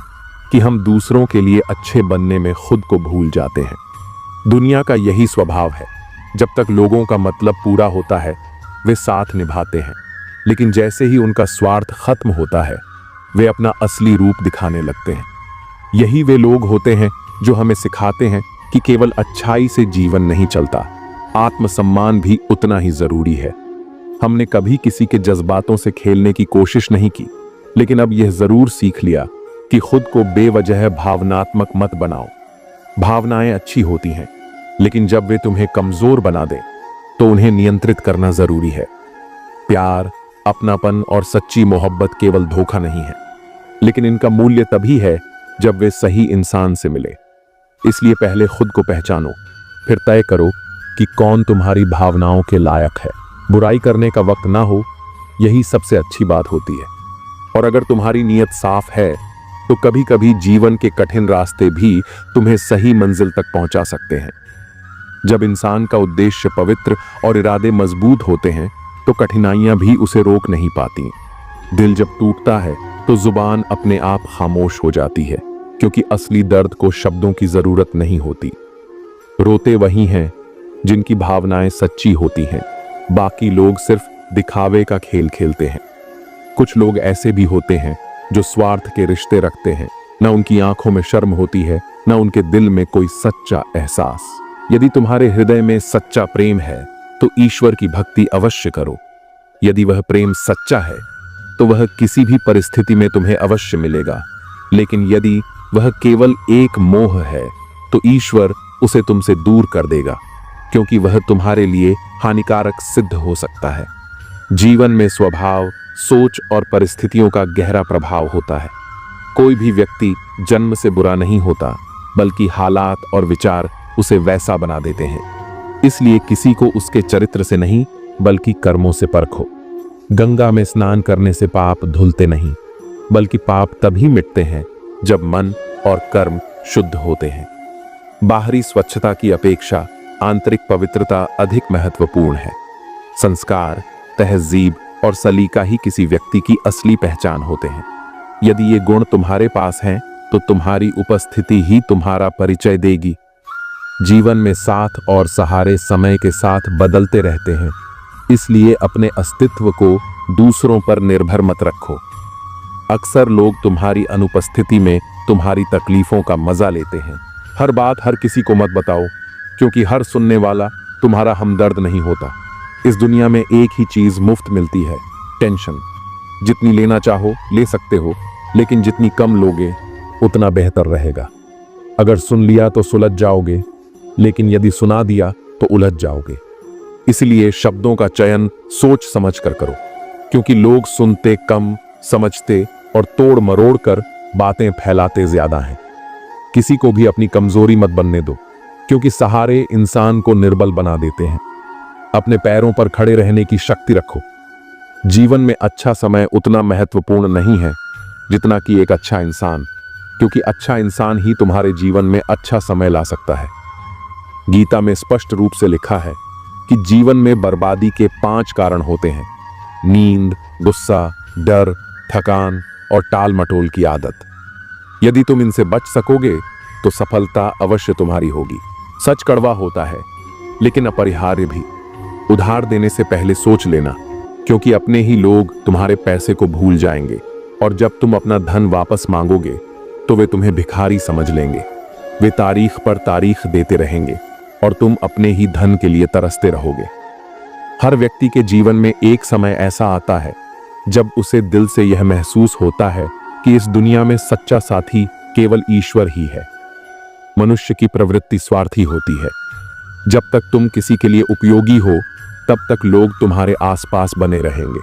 कि हम दूसरों के लिए अच्छे बनने में खुद को भूल जाते हैं। दुनिया का यही स्वभाव है, जब तक लोगों का मतलब पूरा होता है वे साथ निभाते हैं, लेकिन जैसे ही उनका स्वार्थ खत्म होता है वे अपना असली रूप दिखाने लगते हैं। यही वे लोग होते हैं जो हमें सिखाते हैं कि केवल अच्छाई से जीवन नहीं चलता, आत्मसम्मान भी उतना ही जरूरी है। हमने कभी किसी के जज्बातों से खेलने की कोशिश नहीं की, लेकिन अब यह जरूर सीख लिया कि खुद को बेवजह भावनात्मक मत बनाओ। भावनाएं अच्छी होती हैं, लेकिन जब वे तुम्हें कमजोर बना दें तो उन्हें नियंत्रित करना जरूरी है। प्यार, अपनापन और सच्ची मोहब्बत केवल धोखा नहीं है, लेकिन इनका मूल्य तभी है जब वे सही इंसान से मिले। इसलिए पहले खुद को पहचानो, फिर तय करो कि कौन तुम्हारी भावनाओं के लायक है। बुराई करने का वक्त ना हो, यही सबसे अच्छी बात होती है। और अगर तुम्हारी नीयत साफ है तो कभी कभी जीवन के कठिन रास्ते भी तुम्हें सही मंजिल तक पहुंचा सकते हैं। जब इंसान का उद्देश्य पवित्र और इरादे मजबूत होते हैं तो कठिनाइयां भी उसे रोक नहीं पाती। दिल जब टूटता है तो जुबान अपने आप खामोश हो जाती है, क्योंकि असली दर्द को शब्दों की जरूरत नहीं होती। रोते वही हैं जिनकी भावनाएं सच्ची होती हैं, बाकी लोग सिर्फ दिखावे का खेल खेलते हैं। कुछ लोग ऐसे भी होते हैं जो स्वार्थ के रिश्ते रखते हैं, न उनकी आंखों में शर्म होती है, न उनके दिल में कोई सच्चा एहसास। यदि तुम्हारे हृदय में सच्चा प्रेम है तो ईश्वर की भक्ति अवश्य करो। यदि वह प्रेम सच्चा है तो वह किसी भी परिस्थिति में तुम्हें अवश्य मिलेगा, लेकिन यदि वह केवल एक मोह है तो ईश्वर उसे तुमसे दूर कर देगा, क्योंकि वह तुम्हारे लिए हानिकारक सिद्ध हो सकता है। जीवन में स्वभाव, सोच और परिस्थितियों का गहरा प्रभाव होता है। कोई भी व्यक्ति जन्म से बुरा नहीं होता, बल्कि हालात और विचार उसे वैसा बना देते हैं। इसलिए किसी को उसके चरित्र से नहीं बल्कि कर्मों से परखो। गंगा में स्नान करने से पाप धुलते नहीं, बल्कि पाप तभी मिटते हैं जब मन और कर्म शुद्ध होते हैं। बाहरी स्वच्छता की अपेक्षा आंतरिक पवित्रता अधिक महत्वपूर्ण है। संस्कार, तहजीब और सलीका ही किसी व्यक्ति की असली पहचान होते हैं। यदि ये गुण तुम्हारे पास हैं तो तुम्हारी उपस्थिति ही तुम्हारा परिचय देगी। जीवन में साथ और सहारे समय के साथ बदलते रहते हैं, इसलिए अपने अस्तित्व को दूसरों पर निर्भर मत रखो। अक्सर लोग तुम्हारी अनुपस्थिति में तुम्हारी तकलीफों का मजा लेते हैं। हर बात हर किसी को मत बताओ, क्योंकि हर सुनने वाला तुम्हारा हमदर्द नहीं होता। इस दुनिया में एक ही चीज मुफ्त मिलती है, टेंशन। जितनी लेना चाहो ले सकते हो, लेकिन जितनी कम लोगे उतना बेहतर रहेगा। अगर सुन लिया तो सुलझ जाओगे, लेकिन यदि सुना दिया तो उलझ जाओगे। इसलिए शब्दों का चयन सोच समझ कर करो। क्योंकि लोग सुनते कम, समझते और तोड़ मरोड़ कर बातें फैलाते ज्यादा हैं। किसी को भी अपनी कमजोरी मत बनने दो, क्योंकि सहारे इंसान को निर्बल बना देते हैं। अपने पैरों पर खड़े रहने की शक्ति रखो। जीवन में अच्छा समय उतना महत्वपूर्ण नहीं है जितना कि एक अच्छा इंसान, क्योंकि अच्छा इंसान ही तुम्हारे जीवन में अच्छा समय ला सकता है। गीता में स्पष्ट रूप से लिखा है कि जीवन में बर्बादी के 5 कारण होते हैं: नींद, गुस्सा, डर, थकान और टाल मटोल की आदत। यदि तुम इनसे बच सकोगे तो सफलता अवश्य तुम्हारी होगी। सच कड़वा होता है, लेकिन अपरिहार्य भी। उधार देने से पहले सोच लेना, क्योंकि अपने ही लोग तुम्हारे पैसे को भूल जाएंगे और जब तुम अपना धन वापस मांगोगे तो वे तुम्हें भिखारी समझ लेंगे। वे तारीख पर तारीख देते रहेंगे और तुम अपने ही धन के लिए तरसते रहोगे। हर व्यक्ति के जीवन में एक समय ऐसा आता है जब उसे दिल से यह महसूस होता है कि इस दुनिया में सच्चा साथी केवल ईश्वर ही है। मनुष्य की प्रवृत्ति स्वार्थी होती है। जब तक तुम किसी के लिए उपयोगी हो, तब तक लोग तुम्हारे आसपास बने रहेंगे।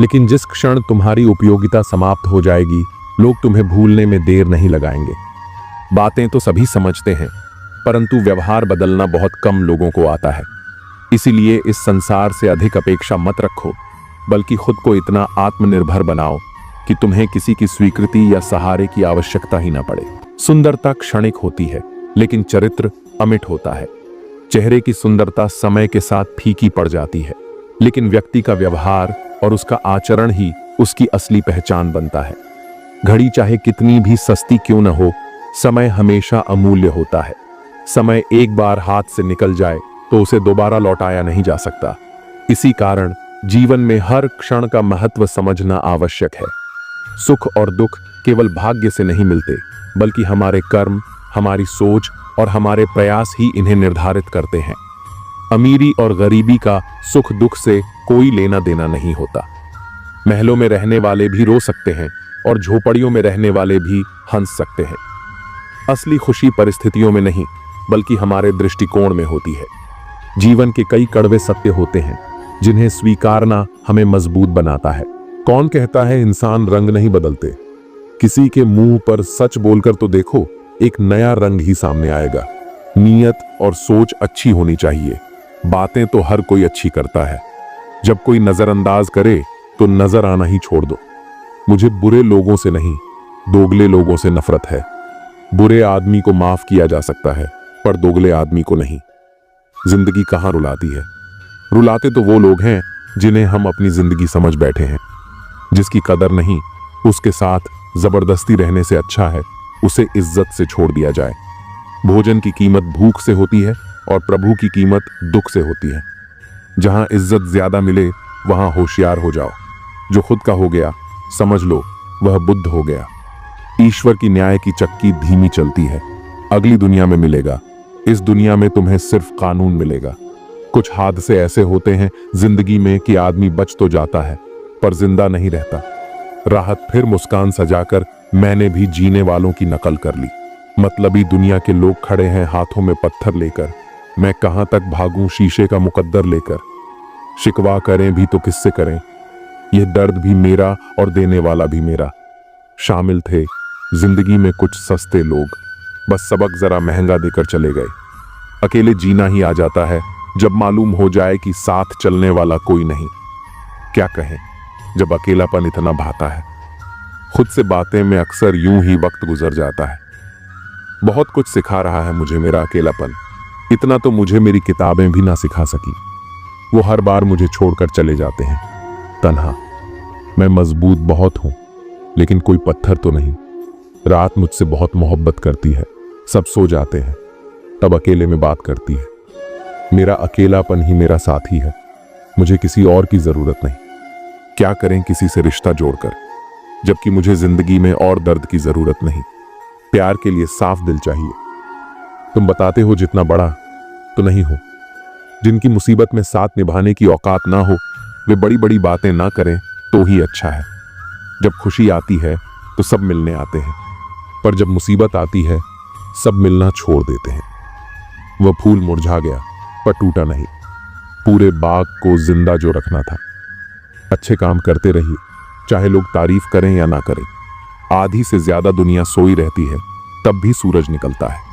लेकिन जिस क्षण तुम्हारी उपयोगिता समाप्त हो जाएगी, लोग तुम्हें भूलने में देर नहीं लगाएंगे। बातें तो सभी समझते हैं, परंतु व्यवहार बदलना बहुत कम लोगों को आता है। इसीलिए इस संसार से अधिक अपेक्षा मत रखो, बल्कि खुद को इतना आत्मनिर्भर बनाओ कि तुम्हें किसी की स्वीकृति या सहारे की आवश्यकता ही ना पड़े। सुंदरता क्षणिक होती है, लेकिन चरित्र अमिट होता है। चेहरे की सुंदरता समय के साथ फीकी पड़ जाती है, लेकिन व्यक्ति का व्यवहार और उसका आचरण ही उसकी असली पहचान बनता है। घड़ी चाहे कितनी भी सस्ती क्यों न हो, समय हमेशा अमूल्य होता है। समय एक बार हाथ से निकल जाए तो उसे दोबारा लौटाया नहीं जा सकता। इसी कारण जीवन में हर क्षण का महत्व समझना आवश्यक है। सुख और दुख केवल भाग्य से नहीं मिलते, बल्कि हमारे कर्म, हमारी सोच और हमारे प्रयास ही इन्हें निर्धारित करते हैं। अमीरी और गरीबी का सुख दुख से कोई लेना देना नहीं होता। महलों में रहने वाले भी रो सकते हैं और झोपड़ियों में रहने वाले भी हंस सकते हैं। असली खुशी परिस्थितियों में नहीं, बल्कि हमारे दृष्टिकोण में होती है। जीवन के कई कड़वे सत्य होते हैं जिन्हें स्वीकारना हमें मजबूत बनाता है। कौन कहता है इंसान रंग नहीं बदलते? किसी के मुंह पर सच बोलकर तो देखो, एक नया रंग ही सामने आएगा। नीयत और सोच अच्छी होनी चाहिए। बातें तो हर कोई अच्छी करता है। जब कोई नजरअंदाज करे तो नजर आना ही छोड़ दो। मुझे बुरे लोगों से नहीं, दोगले लोगों से नफरत है। बुरे आदमी को माफ किया जा सकता है, पर दोगले आदमी को नहीं। जिंदगी कहाँ रुलाती है? रुलाते तो वो लोग हैं जिन्हें हम अपनी जिंदगी समझ बैठे हैं। जिसकी कदर नहीं, उसके साथ जबरदस्ती रहने से अच्छा है उसे इज्जत से छोड़ दिया जाए। भोजन की कीमत भूख से होती है और प्रभु की कीमत दुख से होती है। जहां इज्जत ज्यादा मिले वहां होशियार हो जाओ। जो खुद का हो गया, समझ लो वह बुद्ध हो गया। ईश्वर की न्याय की चक्की धीमी चलती है। अगली दुनिया में मिलेगा, इस दुनिया में तुम्हें सिर्फ कानून मिलेगा। कुछ हादसे ऐसे होते हैं जिंदगी में कि आदमी बच तो जाता है पर जिंदा नहीं रहता। राहत फिर मुस्कान सजाकर मैंने भी जीने वालों की नकल कर ली। मतलबी दुनिया के लोग खड़े हैं हाथों में पत्थर लेकर। मैं कहां तक भागूं शीशे का मुकद्दर लेकर। शिकवा करें भी तो किससे करें? यह दर्द भी मेरा और देने वाला भी मेरा। शामिल थे जिंदगी में कुछ सस्ते लोग, बस सबक जरा महंगा देकर चले गए। अकेले जीना ही आ जाता है जब मालूम हो जाए कि साथ चलने वाला कोई नहीं। क्या कहें जब अकेलापन इतना भाता है। खुद से बातें में अक्सर यूं ही वक्त गुजर जाता है। बहुत कुछ सिखा रहा है मुझे मेरा अकेलापन। इतना तो मुझे मेरी किताबें भी ना सिखा सकी। वो हर बार मुझे छोड़कर चले जाते हैं। तन्हा मैं मजबूत बहुत हूं, लेकिन कोई पत्थर तो नहीं। रात मुझसे बहुत मोहब्बत करती है। सब सो जाते हैं, तब अकेले में बात करती है। मेरा अकेलापन ही मेरा साथी है। मुझे किसी और की जरूरत नहीं। क्या करें किसी से रिश्ता जोड़कर, जबकि मुझे जिंदगी में और दर्द की जरूरत नहीं। प्यार के लिए साफ दिल चाहिए। तुम बताते हो जितना बड़ा, तो नहीं हो। जिनकी मुसीबत में साथ निभाने की औकात ना हो, वे बड़ी बड़ी बातें ना करें तो ही अच्छा है। जब खुशी आती है तो सब मिलने आते हैं, पर जब मुसीबत आती है सब मिलना छोड़ देते हैं। वह फूल मुरझा गया पर टूटा नहीं। पूरे बाग को जिंदा जो रखना था। अच्छे काम करते रहिए, चाहे लोग तारीफ करें या ना करें। आधी से ज्यादा दुनिया सोई रहती है, तब भी सूरज निकलता है।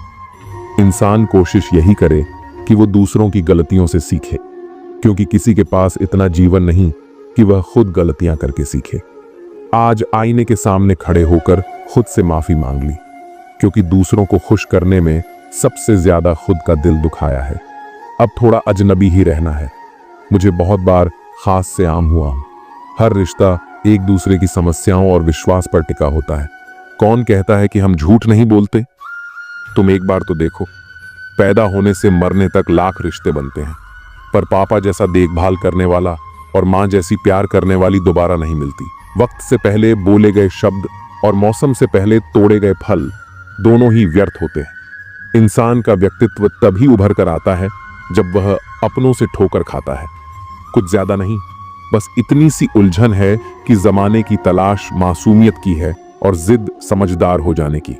इंसान कोशिश यही करे कि वो दूसरों की गलतियों से सीखे, क्योंकि किसी के पास इतना जीवन नहीं कि वह खुद गलतियां करके सीखे। आज आईने के सामने खड़े होकर खुद से माफी मांग ली, क्योंकि दूसरों को खुश करने में सबसे ज्यादा खुद का दिल दुखाया है। अब थोड़ा अजनबी ही रहना है। मुझे बहुत बार खास से आम हुआ हूं। हर रिश्ता एक दूसरे की समस्याओं और विश्वास पर टिका होता है। कौन कहता है कि हम झूठ नहीं बोलते? तुम एक बार तो देखो, पैदा होने से मरने तक लाख रिश्ते बनते हैं, पर पापा जैसा देखभाल करने वाला और माँ जैसी प्यार करने वाली दोबारा नहीं मिलती। वक्त से पहले बोले गए शब्द और मौसम से पहले तोड़े गए फल दोनों ही व्यर्थ होते हैं। इंसान का व्यक्तित्व तभी उभर कर आता है जब वह अपनों से ठोकर खाता है। कुछ ज्यादा नहीं, बस इतनी सी उलझन है कि जमाने की तलाश मासूमियत की है और जिद समझदार हो जाने की।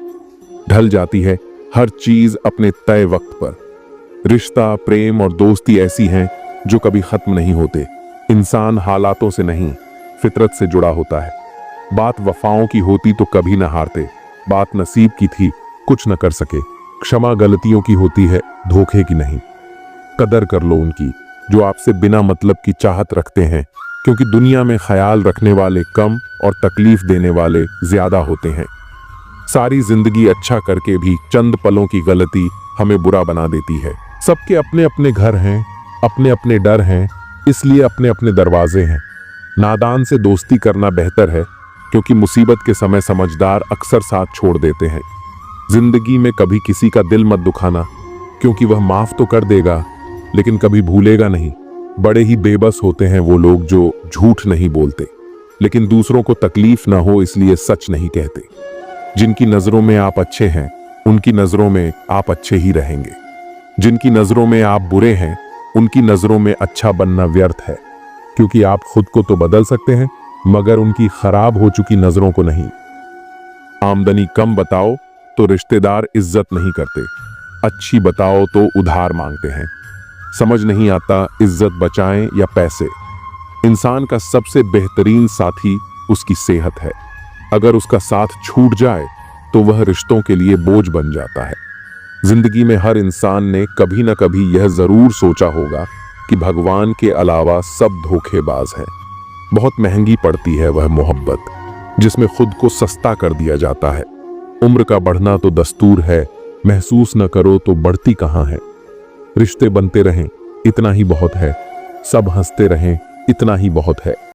ढल जाती है हर चीज अपने तय वक्त पर। रिश्ता, प्रेम और दोस्ती ऐसी हैं जो कभी खत्म नहीं होते। इंसान हालातों से नहीं, फितरत से जुड़ा होता है। बात वफाओं की होती तो कभी न हारते। बात नसीब की थी, कुछ न कर सके। क्षमा गलतियों की होती है, धोखे की नहीं। कदर कर लो उनकी जो आपसे बिना मतलब की चाहत रखते हैं, क्योंकि दुनिया में ख्याल रखने वाले कम और तकलीफ देने वाले ज्यादा होते हैं। सारी जिंदगी अच्छा करके भी चंद पलों की गलती हमें बुरा बना देती है। सबके अपने अपने घर हैं, अपने अपने डर हैं, इसलिए अपने अपने दरवाजे हैं। नादान से दोस्ती करना बेहतर है, क्योंकि मुसीबत के समय समझदार अक्सर साथ छोड़ देते हैं। जिंदगी में कभी किसी का दिल मत दुखाना, क्योंकि वह माफ तो कर देगा लेकिन कभी भूलेगा नहीं। बड़े ही बेबस होते हैं वो लोग जो झूठ नहीं बोलते, लेकिन दूसरों को तकलीफ ना हो इसलिए सच नहीं कहते। जिनकी नजरों में आप अच्छे हैं, उनकी नजरों में आप अच्छे ही रहेंगे। जिनकी नजरों में आप बुरे हैं, उनकी नजरों में अच्छा बनना व्यर्थ है, क्योंकि आप खुद को तो बदल सकते हैं, मगर उनकी खराब हो चुकी नजरों को नहीं। आमदनी कम बताओ तो रिश्तेदार इज्जत नहीं करते, अच्छी बताओ तो उधार मांगते हैं। समझ नहीं आता इज्जत बचाएं या पैसे। इंसान का सबसे बेहतरीन साथी उसकी सेहत है। अगर उसका साथ छूट जाए तो वह रिश्तों के लिए बोझ बन जाता है। जिंदगी में हर इंसान ने कभी ना कभी यह जरूर सोचा होगा कि भगवान के अलावा सब धोखेबाज हैं। बहुत महंगी पड़ती है वह मोहब्बत जिसमें खुद को सस्ता कर दिया जाता है। उम्र का बढ़ना तो दस्तूर है, महसूस न करो तो बढ़ती कहाँ है। रिश्ते बनते रहें, इतना ही बहुत है। सब हंसते रहें, इतना ही बहुत है।